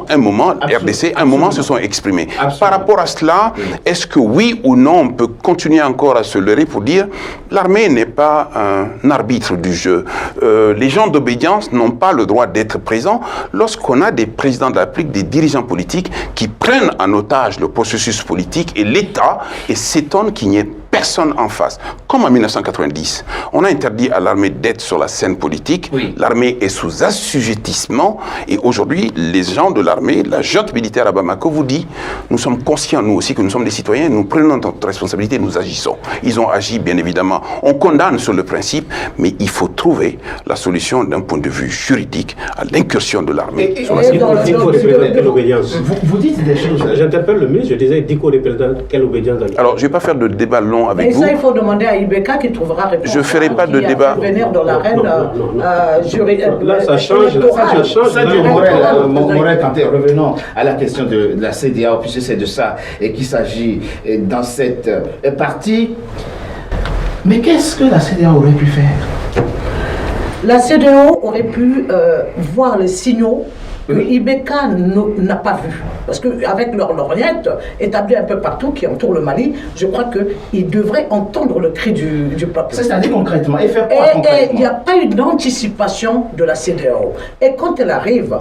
RDC, un moment se sont exprimées. Par rapport à cela, est-ce que oui ou non, on peut continuer encore à se leurrer pour dire l'armée n'est pas un arbitre du jeu. Les gens d'obédience n'ont pas le droit d'être présents lorsqu'on a des présidents de la République, des dirigeants politiques qui prennent en otage le processus politique et l'État et s'étonnent qu'il n'y ait personne en face. Comme en 1990, on a interdit à l'armée d'être sur la scène politique. L'armée est sous assujettissement et aujourd'hui, les gens de l'armée, la junte militaire à Bamako vous dit, nous sommes conscients, nous aussi, que nous sommes des citoyens, nous prenons notre responsabilité, nous agissons. Ils ont agi, bien évidemment. On condamne sur le principe, mais il faut trouver la solution d'un point de vue juridique à l'incursion de l'armée. Vous dites des choses. J'interpelle le ministre, je disais, Dicko représente quelle obédience? Alors, je ne vais pas faire de débat long clairement avec vous. Mais ça, il faut demander à Ibeka qui trouvera réponse. Je ne ferai pas de débat. Venir dans l'arène là, ça change. Morel, revenons à la question de la CEDEAO, puisque c'est de ça et qu'il s'agit dans cette partie. Mais qu'est-ce que la CEDEAO aurait pu faire? La CEDEAO aurait pu voir les signaux que Ibeka n'a pas vu. Parce qu'avec leur lorgnette établie un peu partout qui entoure le Mali, je crois qu'ils devraient entendre le cri du peuple. C'est-à-dire concrètement, et faire quoi concrètement? Et il n'y a pas eu d'anticipation de la CEDEAO. Et quand elle arrive, à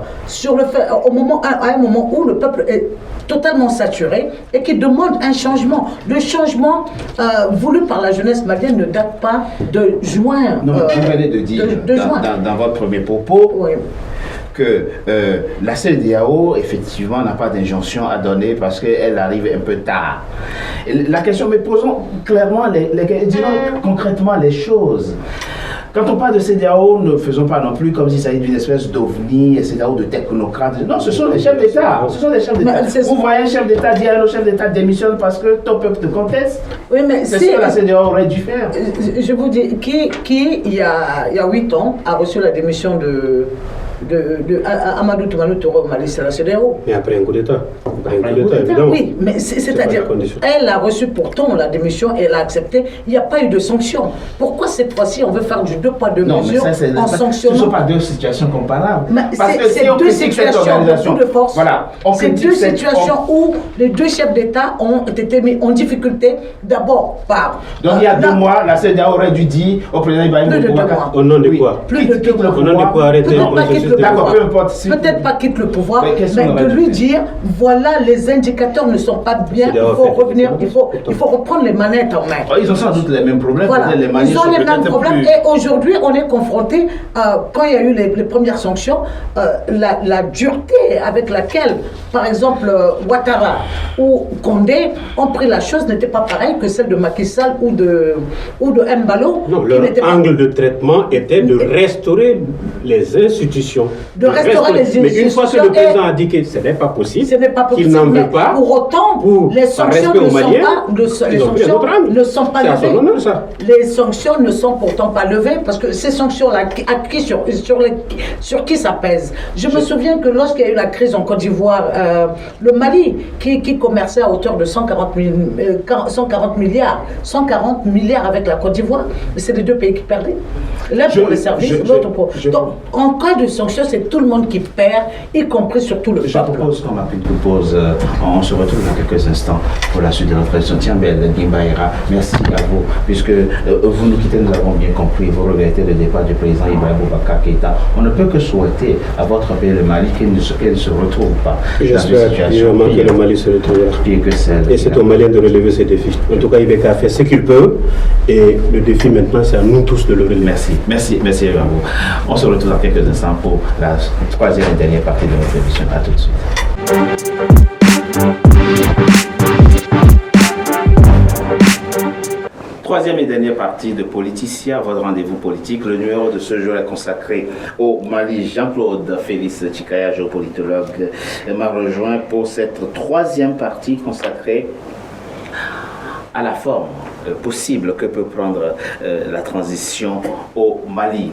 un moment où le peuple est totalement saturé et qui demande un changement. Le changement voulu par la jeunesse malienne ne date pas de juin. Non, vous venez de dire dans votre premier propos, oui, que la CEDEAO, effectivement, n'a pas d'injonction à donner parce qu'elle arrive un peu tard. Et la question, mais posons clairement, disons concrètement les choses. Quand on parle de CEDEAO, ne faisons pas non plus comme s'il s'agit d'une espèce d'ovni, CEDEAO de technocrates. Non, ce sont les chefs d'État. Ce sont les chefs d'État. Vous voyez un chef d'État dire à nos chefs d'État démissionne parce que ton peuple te conteste. Oui, mais c'est ce que la CEDEAO aurait dû faire. Je vous dis, qui il y a 8 ans, a reçu la démission de Amadou Toumani Touré au Mali, c'est la CEDEAO. Mais après un coup d'État. Évidemment. Oui, mais c'est-à-dire, elle a reçu pourtant la démission et elle a accepté. Il n'y a pas eu de sanction. Pourquoi cette fois-ci on veut faire du 2 poids 2 mesures en sanctionnant? Ce ne sont pas deux situations comparables. C'est deux situations de force. Voilà, c'est deux situations où les deux chefs d'État ont été mis en difficulté d'abord par. Donc il y a 2 mois, la CEDEAO aurait dû dire au président Ibrahim Boubacar. Au nom de quoi? Plus de 2 mois. Au nom de quoi arrêter? D'accord, peu importe. Peut-être pas quitte le pouvoir, mais de lui dire voilà, les indicateurs ne sont pas bien, il faut revenir, il faut reprendre les manettes en main. Ils ont sans doute les mêmes problèmes. Voilà. Ils ont les mêmes problèmes et aujourd'hui on est confronté, quand il y a eu les premières sanctions, la dureté avec laquelle, par exemple, Ouattara ou Condé ont pris la chose n'était pas pareille que celle de Macky Sall ou de Mbalo. Non, leur angle de traitement était de restaurer les institutions. De restaurer les institutions. Mais une fois que le président a dit que ce n'est pas possible, qu'il n'en veut pas, pour autant, les sanctions ne sont pas levées. Les sanctions ne sont pourtant pas levées parce que ces sanctions-là, sur qui ça pèse? Je me souviens que lorsqu'il y a eu la crise en Côte d'Ivoire, le Mali, qui commerçait à hauteur de 140 milliards avec la Côte d'Ivoire, c'est les deux pays qui perdaient. L'un pour les services, l'autre pour. Donc, en cas de sanctions, c'est tout le monde qui perd, y compris surtout le peuple. Je propose qu'on m'appelle une pause. On se retrouve dans quelques instants pour la suite de notre entretien. Merci à vous, puisque vous nous quittez, nous avons bien compris. Vous regrettez le départ du président Ibrahim Boubacar Keïta. On ne peut que souhaiter à votre pays, le Mali, qu'il ne se retrouve pas dans une situation que le Mali se retrouvera. Pire que celle. Et c'est aux Maliens de relever ces défis. En tout cas, Ibeka a fait ce qu'il peut. Et le défi maintenant, c'est à nous tous de le relever. Merci à vous. On se retrouve dans quelques instants pour la troisième et dernière partie de notre émission. À tout de suite. Troisième et dernière partie de Politicia, votre rendez-vous politique. Le numéro de ce jour est consacré au Mali. Jean-Claude Félix Tchikaya, géopolitologue, m'a rejoint pour cette troisième partie consacrée à la forme possible que peut prendre la transition au Mali.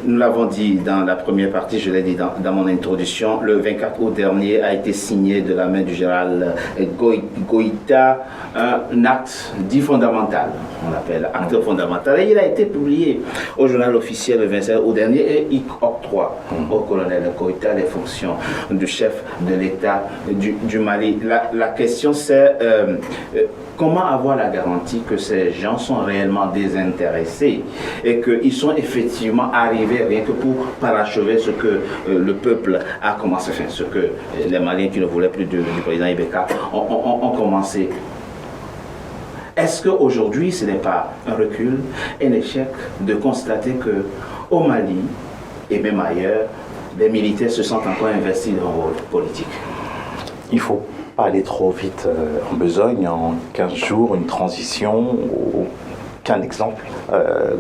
Nous l'avons dit dans la première partie, je l'ai dit dans mon introduction, le 24 août dernier a été signé de la main du général Goïta un acte dit fondamental, on l'appelle acte fondamental, et il a été publié au journal officiel le 27 août dernier et il octroie au colonel Goïta les fonctions du chef de l'État du Mali. La question c'est comment avoir la garantie que ces gens sont réellement désintéressés et qu'ils sont effectivement arrivés rien que pour parachever ce que le peuple a commencé, enfin, ce que les Maliens qui ne voulaient plus du président Ibeka ont commencé. Est-ce qu'aujourd'hui ce n'est pas un recul, un échec de constater qu'au Mali et même ailleurs, les militaires se sentent encore investis dans le rôle politique? Il faut pas aller trop vite en besogne. En 15 jours, une transition, aucun exemple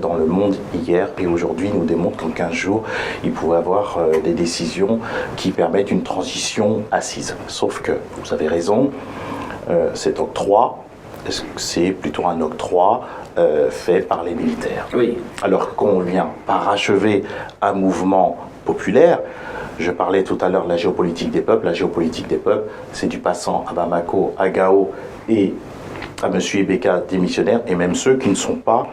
dans le monde hier et aujourd'hui nous démontre qu'en 15 jours, il pouvait avoir des décisions qui permettent une transition assise. Sauf que, vous avez raison, cet octroi c'est plutôt un octroi fait par les militaires. Oui. Alors qu'on vient parachever un mouvement populaire. Je parlais tout à l'heure de la géopolitique des peuples. La géopolitique des peuples, c'est du passant à Bamako, à Gao et à M. Ibeka démissionnaire, et même ceux qui ne sont pas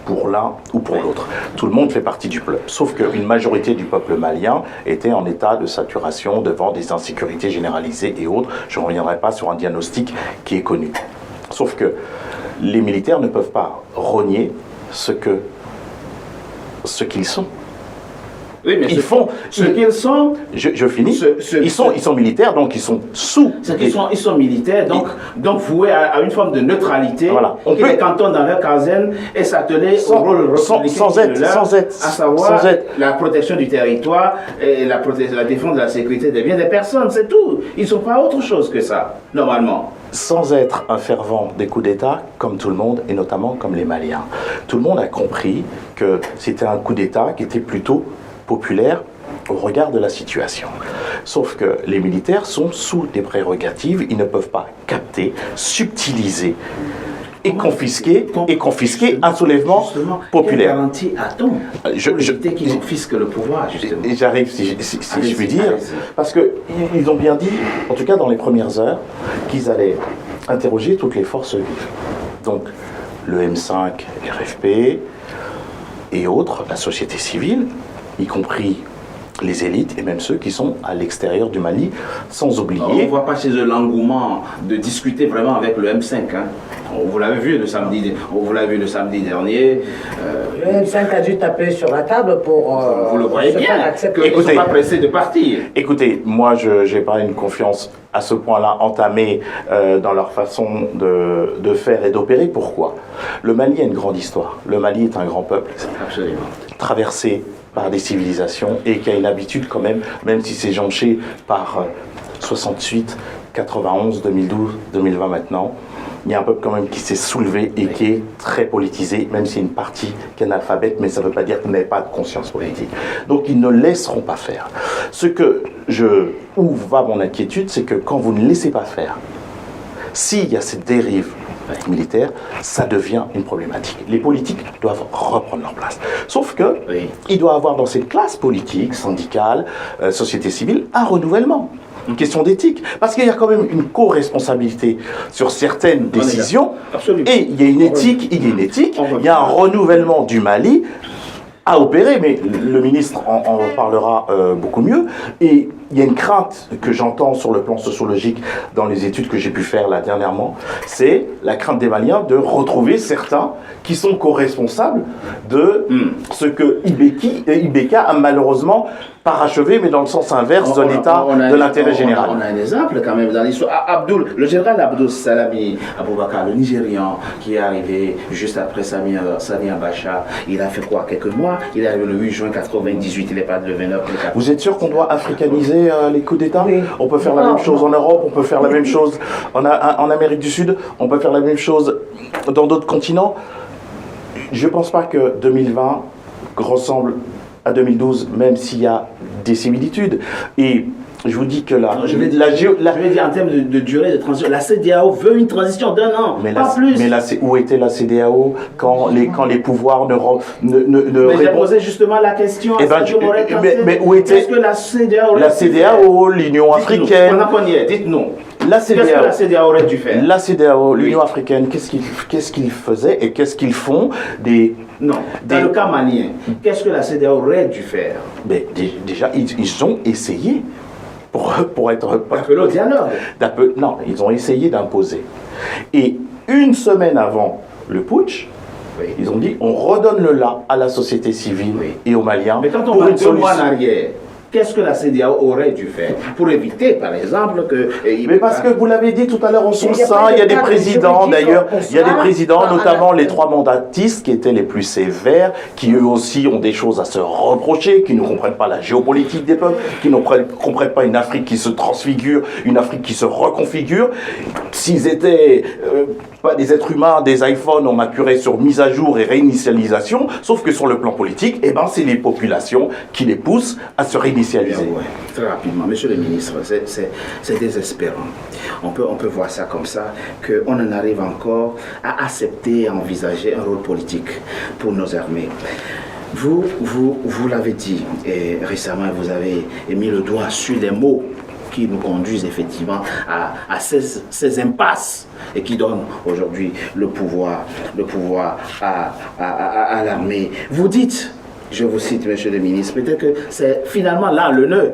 pour l'un ou pour l'autre. Tout le monde fait partie du peuple. Sauf qu'une majorité du peuple malien était en état de saturation devant des insécurités généralisées et autres. Je ne reviendrai pas sur un diagnostic qui est connu. Sauf que les militaires ne peuvent pas renier ce qu'ils sont. Oui, mais ils font ce qu'ils sont. Je finis. Ils sont militaires, donc ils sont sous. Ils sont militaires, donc voués à une forme de neutralité. Voilà. On peut les cantons dans leur caserne et s'atteler au rôle sans être, à savoir la protection du territoire et la défense de la sécurité des biens des personnes. C'est tout. Ils ne sont pas autre chose que ça, normalement. Sans être un fervent des coups d'État, comme tout le monde, et notamment comme les Maliens. Tout le monde a compris que c'était un coup d'État qui était plutôt populaire au regard de la situation. Sauf que les militaires sont sous des prérogatives, ils ne peuvent pas capter, subtiliser et confisquer un soulèvement populaire. Quelle garantie a-t-on pour éviter qu'ils confisquent le pouvoir, justement? Et j'arrive, si je puis dire, parce qu'ils ont bien dit, en tout cas dans les premières heures, qu'ils allaient interroger toutes les forces vives. Donc le M5, RFP et autres, la société civile, y compris les élites et même ceux qui sont à l'extérieur du Mali, sans oublier... On ne voit pas chez eux l'engouement de discuter vraiment avec le M5. Hein. Vous l'avez vu le samedi dernier. Le M5 a dû taper sur la table pour... vous le voyez bien, qu'ils ne sont pas pressés de partir. Écoutez, moi je n'ai pas une confiance à ce point-là entamée dans leur façon de faire et d'opérer. Pourquoi? Le Mali a une grande histoire. Le Mali est un grand peuple. Absolument. Traversé par des civilisations et qui a une habitude quand même si c'est jonché par 68, 91, 2012, 2020 maintenant, il y a un peuple quand même qui s'est soulevé et qui est très politisé, même s'il y a une partie qui est analphabète, mais ça ne veut pas dire qu'il n'avait pas de conscience politique. Donc ils ne laisseront pas faire. Où va mon inquiétude, c'est que quand vous ne laissez pas faire, s'il y a cette dérive militaire, ça devient une problématique. Les politiques doivent reprendre leur place. Sauf que il doit y avoir dans cette classe politique, syndicale, société civile, un renouvellement. Une question d'éthique. Parce qu'il y a quand même une co-responsabilité sur certaines décisions. Et il y a une éthique, il y a un renouvellement du Mali à opérer, mais le ministre en parlera beaucoup mieux. Et il y a une crainte que j'entends sur le plan sociologique dans les études que j'ai pu faire là dernièrement, c'est la crainte des Maliens de retrouver certains qui sont co-responsables de ce que Ibeka a malheureusement parachevé, mais dans le sens inverse de l'état de l'intérêt général. On a un exemple quand même dans l'histoire. Le général Abdou Salami Aboubakar, le Nigérian, qui est arrivé juste après Sami Abacha, il a fait quoi? Quelques mois. Il est arrivé le 8 juin 98, il n'est pas le 29. Vous êtes sûr qu'on doit africaniser les coups d'État? On peut faire la même chose en Europe, on peut faire la même chose en Amérique du Sud, on peut faire la même chose dans d'autres continents. Je ne pense pas que 2020 ressemble à 2012, même s'il y a des similitudes. Et je vous dis que je vais dire en termes de durée de transition, la CEDEAO veut une transition d'1 an, pas plus. Mais où était la CEDEAO quand les pouvoirs Mais j'ai posé justement la question à Sadio Morel. Mais où était... Est-ce que la CEDEAO... La CEDEAO, l'Union africaine... Pendant qu'on y est, dites-nous. Qu'est-ce que la CEDEAO aurait dû faire? La CEDEAO, l'Union africaine, qu'est-ce qu'ils faisaient et qu'est-ce qu'ils font dans le cas malien, qu'est-ce que la CEDEAO aurait dû faire? Déjà, ils ont essayé, pour être... D'appeler au dialogue. Non, ils ont essayé d'imposer. Et une semaine avant le putsch, ils ont dit on redonne le là à la société civile et aux Maliens. Mais quand on va 2 mois en arrière, qu'est-ce que la CEDEAO aurait dû faire pour éviter, par exemple, que... Mais parce que vous l'avez dit tout à l'heure en son sein, il y a des présidents, d'ailleurs, il y a des présidents, notamment les 3 mandatistes qui étaient les plus sévères, qui eux aussi ont des choses à se reprocher, qui ne comprennent pas la géopolitique des peuples, qui ne comprennent pas une Afrique qui se transfigure, une Afrique qui se reconfigure. S'ils étaient... pas des êtres humains, des iPhones, on appuierait sur mise à jour et réinitialisation, sauf que sur le plan politique, c'est les populations qui les poussent à se réinitialiser. judicialisé. Ouais, très rapidement, monsieur le ministre, c'est désespérant. On peut voir ça comme ça, qu'on en arrive encore à accepter et à envisager un rôle politique pour nos armées. Vous l'avez dit, et récemment vous avez mis le doigt sur les mots qui nous conduisent effectivement à ces impasses et qui donnent aujourd'hui le pouvoir à l'armée. Vous dites, je vous cite, monsieur le ministre, peut-être que c'est finalement là le nœud.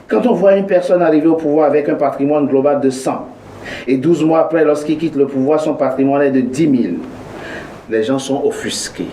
Quand on voit une personne arriver au pouvoir avec un patrimoine global de 100, et 12 mois après, lorsqu'il quitte le pouvoir, son patrimoine est de 10 000, les gens sont offusqués.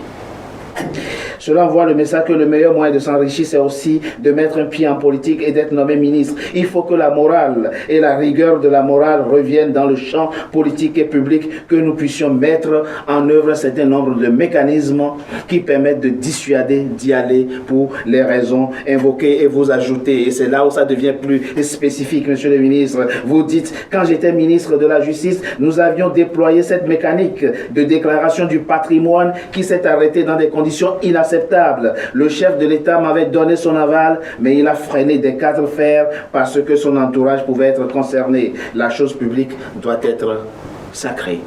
Cela envoie le message que le meilleur moyen de s'enrichir, c'est aussi de mettre un pied en politique et d'être nommé ministre. Il faut que la morale et la rigueur de la morale reviennent dans le champ politique et public, que nous puissions mettre en œuvre un certain nombre de mécanismes qui permettent de dissuader d'y aller pour les raisons invoquées. Et vous ajoutez, et c'est là où ça devient plus spécifique, monsieur le ministre, vous dites, quand j'étais ministre de la Justice, nous avions déployé cette mécanique de déclaration du patrimoine qui s'est arrêtée dans des conditions inacceptables. Le chef de l'État m'avait donné son aval, mais il a freiné des 4 fers parce que son entourage pouvait être concerné. La chose publique doit être sacrée.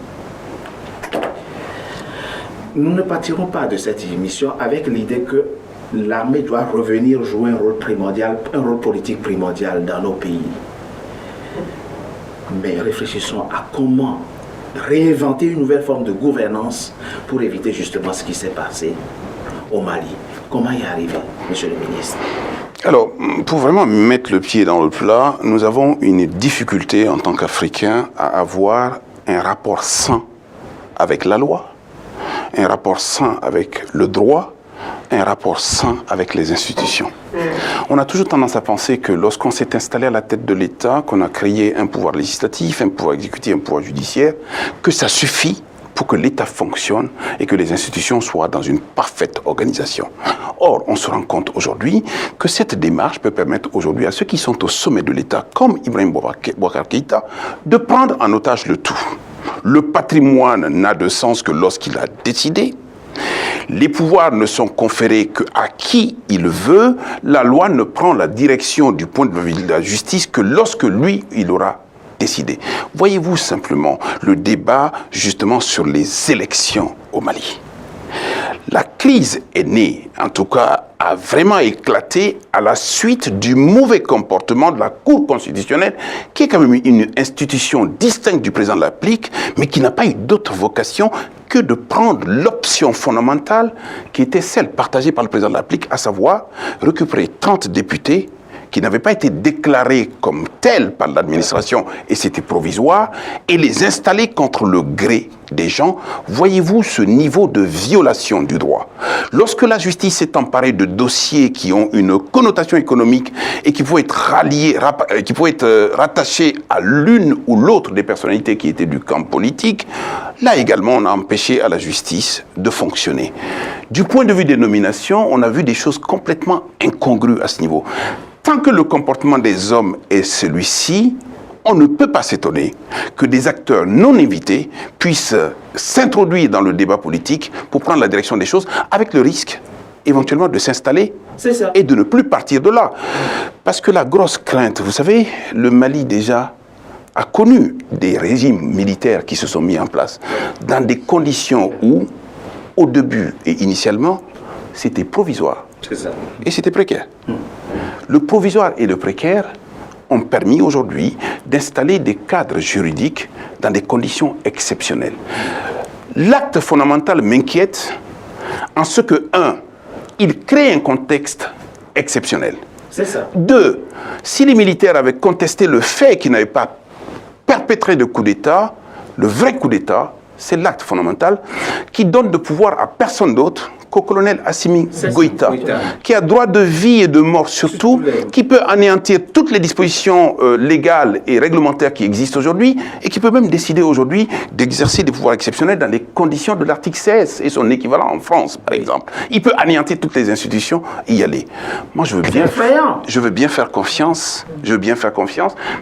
Nous ne partirons pas de cette émission avec l'idée que l'armée doit revenir jouer un rôle primordial, un rôle politique primordial dans nos pays. Mais réfléchissons à comment réinventer une nouvelle forme de gouvernance pour éviter justement ce qui s'est passé au Mali. Comment y arriver, monsieur le ministre? Alors, pour vraiment mettre le pied dans le plat, nous avons une difficulté en tant qu'Africains à avoir un rapport sain avec la loi, un rapport sain avec le droit, un rapport sain avec les institutions. On a toujours tendance à penser que lorsqu'on s'est installé à la tête de l'État, qu'on a créé un pouvoir législatif, un pouvoir exécutif, un pouvoir judiciaire, que ça suffit pour que l'État fonctionne et que les institutions soient dans une parfaite organisation. Or, on se rend compte aujourd'hui que cette démarche peut permettre aujourd'hui à ceux qui sont au sommet de l'État, comme Ibrahim Boubacar Keïta, de prendre en otage le tout. Le patrimoine n'a de sens que lorsqu'il a décidé. Les pouvoirs ne sont conférés qu'à qui il veut. La loi ne prend la direction du point de vue de la justice que lorsque lui, il aura décidé. Voyez-vous simplement le débat justement sur les élections au Mali. La crise est née, en tout cas a vraiment éclaté à la suite du mauvais comportement de la Cour constitutionnelle, qui est quand même une institution distincte du président de la République, mais qui n'a pas eu d'autre vocation que de prendre l'option fondamentale qui était celle partagée par le président de la République, à savoir récupérer 30 députés qui n'avaient pas été déclarés comme tels par l'administration, et c'était provisoire, et les installer contre le gré des gens. Voyez-vous ce niveau de violation du droit? Lorsque la justice s'est emparée de dossiers qui ont une connotation économique et qui pouvaient être rattachés à l'une ou l'autre des personnalités qui étaient du camp politique, là également on a empêché à la justice de fonctionner. Du point de vue des nominations, on a vu des choses complètement incongrues à ce niveau. Tant que le comportement des hommes est celui-ci, on ne peut pas s'étonner que des acteurs non invités puissent s'introduire dans le débat politique pour prendre la direction des choses, avec le risque éventuellement de s'installer et de ne plus partir de là. Parce que la grosse crainte, vous savez, le Mali déjà a connu des régimes militaires qui se sont mis en place dans des conditions où, au début et initialement, c'était provisoire. Et c'était précaire. Le provisoire et le précaire ont permis aujourd'hui d'installer des cadres juridiques dans des conditions exceptionnelles. L'acte fondamental m'inquiète en ce que, 1, il crée un contexte exceptionnel. C'est ça. 2, si les militaires avaient contesté le fait qu'ils n'avaient pas perpétré de coup d'État, le vrai coup d'État, c'est l'acte fondamental qui donne de pouvoir à personne d'autre qu'au colonel Assimi Goïta, qui a droit de vie et de mort surtout, qui peut anéantir toutes les dispositions légales et réglementaires qui existent aujourd'hui, et qui peut même décider aujourd'hui d'exercer des pouvoirs exceptionnels dans les conditions de l'article 16 et son équivalent en France, par exemple. Il peut anéantir toutes les institutions et y aller. Moi, je veux bien faire confiance,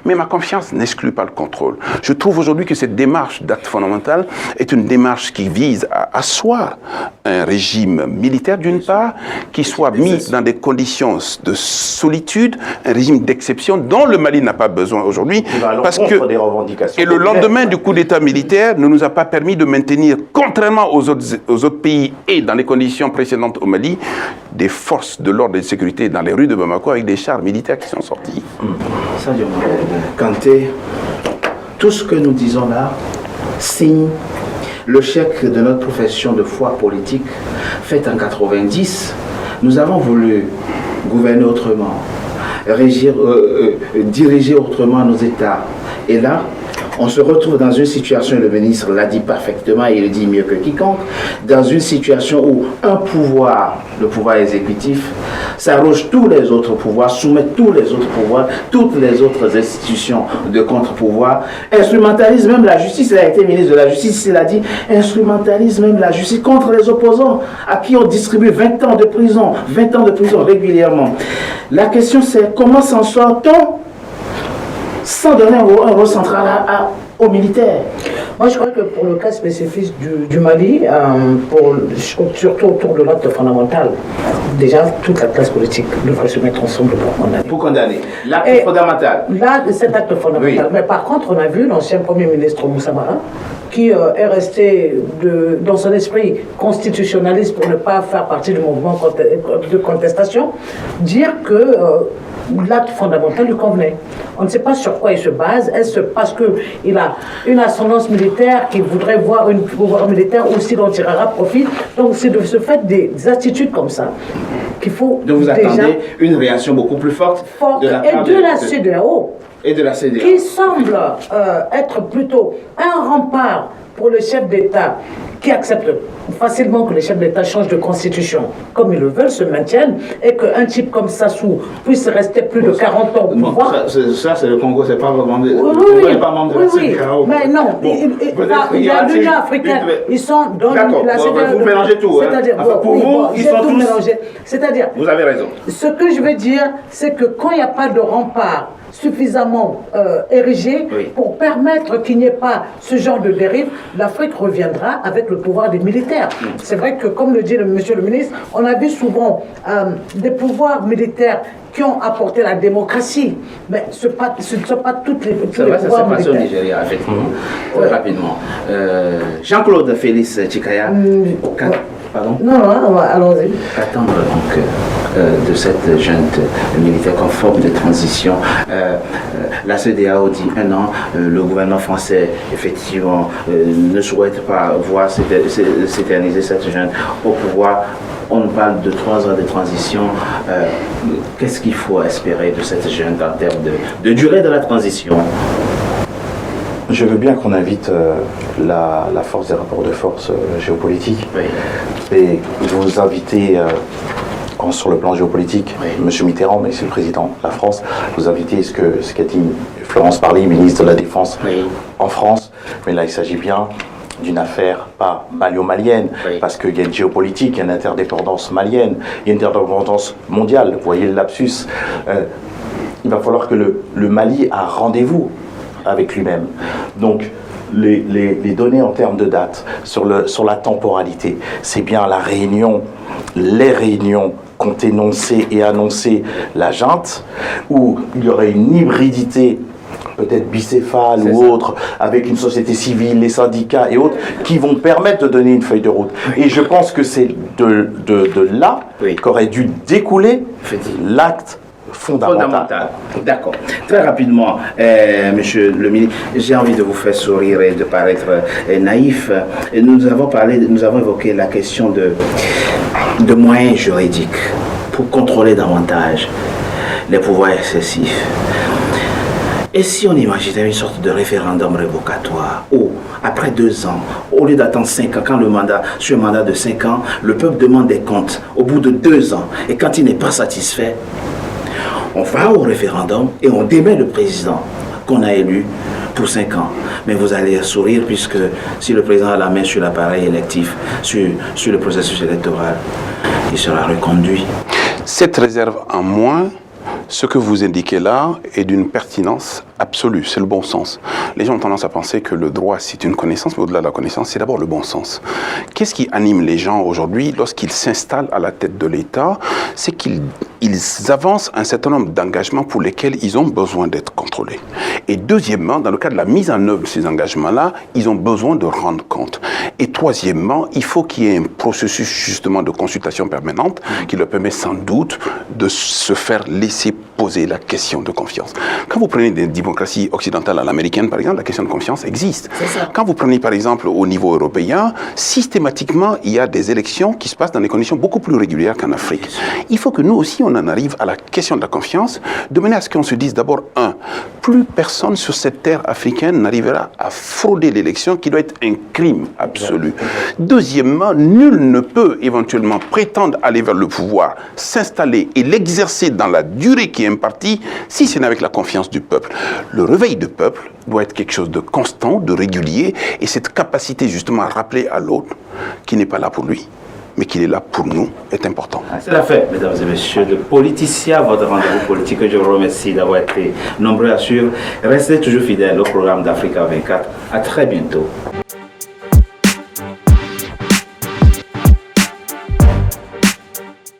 mais ma confiance n'exclut pas le contrôle. Je trouve aujourd'hui que cette démarche d'acte fondamental est une démarche qui vise à asseoir un régime régime militaire d'une part, qui soit mis dans des conditions de solitude, un régime d'exception dont le Mali n'a pas besoin aujourd'hui, parce que des revendications et le lendemain du coup d'État militaire ne nous a pas permis de maintenir, contrairement aux autres pays et dans les conditions précédentes au Mali, des forces de l'ordre et de sécurité dans les rues de Bamako avec des chars militaires qui sont sortis. Sadio Kanté, tout ce que nous disons là signe le chèque de notre profession de foi politique faite en 90. Nous avons voulu gouverner autrement, diriger autrement nos États. Et là, on se retrouve dans une situation, le ministre l'a dit parfaitement et il le dit mieux que quiconque, dans une situation où un pouvoir, le pouvoir exécutif, s'arroge tous les autres pouvoirs, soumet tous les autres pouvoirs, toutes les autres institutions de contre-pouvoir, instrumentalise même la justice. Il a été ministre de la Justice, il a dit, instrumentalise même la justice contre les opposants, à qui on distribue 20 ans de prison régulièrement. La question c'est, comment s'en sort-on sans donner un rôle central aux militaires? Moi, je crois que pour le cas spécifique du Mali, surtout autour de l'acte fondamental, déjà, toute la classe politique devrait se mettre ensemble pour condamner. Pour condamner l'acte fondamental. Là, cet acte fondamental. Oui. Mais par contre, on a vu l'ancien Premier ministre Moussa Mara, qui est resté dans son esprit constitutionnaliste pour ne pas faire partie du mouvement de contestation, dire que l'acte fondamental lui convenait. On ne sait pas sur quoi il se base. Est-ce parce qu'il a une ascendance militaire, qu'il voudrait voir un pouvoir militaire aussi dont il tirera profit? Donc c'est de ce fait des attitudes comme ça qu'il faut. Donc vous attendez une réaction beaucoup plus forte de la part de la CEDEAO. Et de la CEDEAO. Qui semble être plutôt un rempart pour le chef d'État qui accepte facilement que les chefs d'État changent de constitution comme ils le veulent, se maintiennent, et qu'un type comme Sassou puisse rester plus de 40 ans au pouvoir. Ça c'est le Congo, c'est pas vraiment de... Oui, pas membre de la CEDEAO. Mais non, il y a l'Union africaine, ils sont dans la CEDEAO. Vous mélangez tout. C'est-à-dire, pour vous, ils sont tous... mélangés. C'est-à-dire, vous avez raison. Ce que je veux dire, c'est que quand il n'y a pas de rempart suffisamment érigé pour permettre qu'il n'y ait pas ce genre de dérive, l'Afrique reviendra avec le pouvoir des militaires. C'est vrai que, comme le dit monsieur le ministre, on a vu souvent des pouvoirs militaires qui ont apporté la démocratie, mais ce ne sont pas tous les pouvoirs militaires. Ça s'est passé au Nigeria, effectivement. Très rapidement. Jean-Claude Félix Tchikaya, pardon? Non, allons-y. Qu'attendre donc de cette junte militaire comme forme de transition? La CEDEAO dit un an, le gouvernement français, effectivement, ne souhaite pas voir s'éterniser cette junte au pouvoir. On parle de 3 ans de transition. Qu'est-ce qu'il faut espérer de cette junte en termes de durée de la transition? Je veux bien qu'on invite la force des rapports de force géopolitiques. Oui. Et vous invitez, sur le plan géopolitique, M. Mitterrand, mais c'est le président de la France, vous invitez ce qu'a dit Florence Parly, ministre de la Défense en France. Mais là, il s'agit bien d'une affaire pas malio-malienne, parce qu'il y a une géopolitique, il y a une interdépendance malienne, il y a une interdépendance mondiale. Vous voyez le lapsus. Il va falloir que le Mali a rendez-vous avec lui-même. Donc, les données en termes de date, sur la temporalité, c'est bien les réunions qu'ont énoncé et annoncé la junte, où il y aurait une hybridité peut-être bicéphale ou autre, avec une société civile, les syndicats et autres, qui vont permettre de donner une feuille de route. Et je pense que c'est de là qu'aurait dû découler l'acte fondamental. D'accord. Très rapidement, monsieur le ministre, j'ai envie de vous faire sourire et de paraître naïf. Nous avons évoqué la question de moyens juridiques pour contrôler davantage les pouvoirs excessifs. Et si on imaginait une sorte de référendum révocatoire où, après 2 ans, au lieu d'attendre 5 ans, quand sur un mandat de 5 ans, le peuple demande des comptes au bout de 2 ans, et quand il n'est pas satisfait, on va au référendum et on démet le président qu'on a élu pour 5 ans. Mais vous allez sourire, puisque si le président a la main sur l'appareil électif, sur le processus électoral, il sera reconduit. Cette réserve en moins, ce que vous indiquez là est d'une pertinence absolue, c'est le bon sens. Les gens ont tendance à penser que le droit, c'est une connaissance, mais au-delà de la connaissance, c'est d'abord le bon sens. Qu'est-ce qui anime les gens aujourd'hui lorsqu'ils s'installent à la tête de l'État? C'est qu'ils avancent un certain nombre d'engagements pour lesquels ils ont besoin d'être contrôlés. Et deuxièmement, dans le cadre de la mise en œuvre de ces engagements-là, ils ont besoin de rendre compte. Et troisièmement, il faut qu'il y ait un processus justement de consultation permanente qui leur permet sans doute de se faire laisser poser la question de confiance. Quand vous prenez des démocraties occidentales à l'américaine, par exemple, la question de confiance existe. Quand vous prenez par exemple au niveau européen, systématiquement, il y a des élections qui se passent dans des conditions beaucoup plus régulières qu'en Afrique. Il faut que nous aussi, on en arrive à la question de la confiance, de manière à ce qu'on se dise d'abord, plus personne sur cette terre africaine n'arrivera à frauder l'élection, qui doit être un crime absolu. Deuxièmement, nul ne peut éventuellement prétendre aller vers le pouvoir, s'installer et l'exercer dans la durée qui est impartie, si ce n'est avec la confiance du peuple. Le réveil du peuple doit être quelque chose de constant, de régulier, et cette capacité justement à rappeler à l'autre qui n'est pas là pour lui, mais qu'il est là pour nous, est important. C'est la fête, mesdames et messieurs, de Politicien, votre rendez-vous politique. Je vous remercie d'avoir été nombreux à suivre. Restez toujours fidèles au programme d'Africa 24. À très bientôt.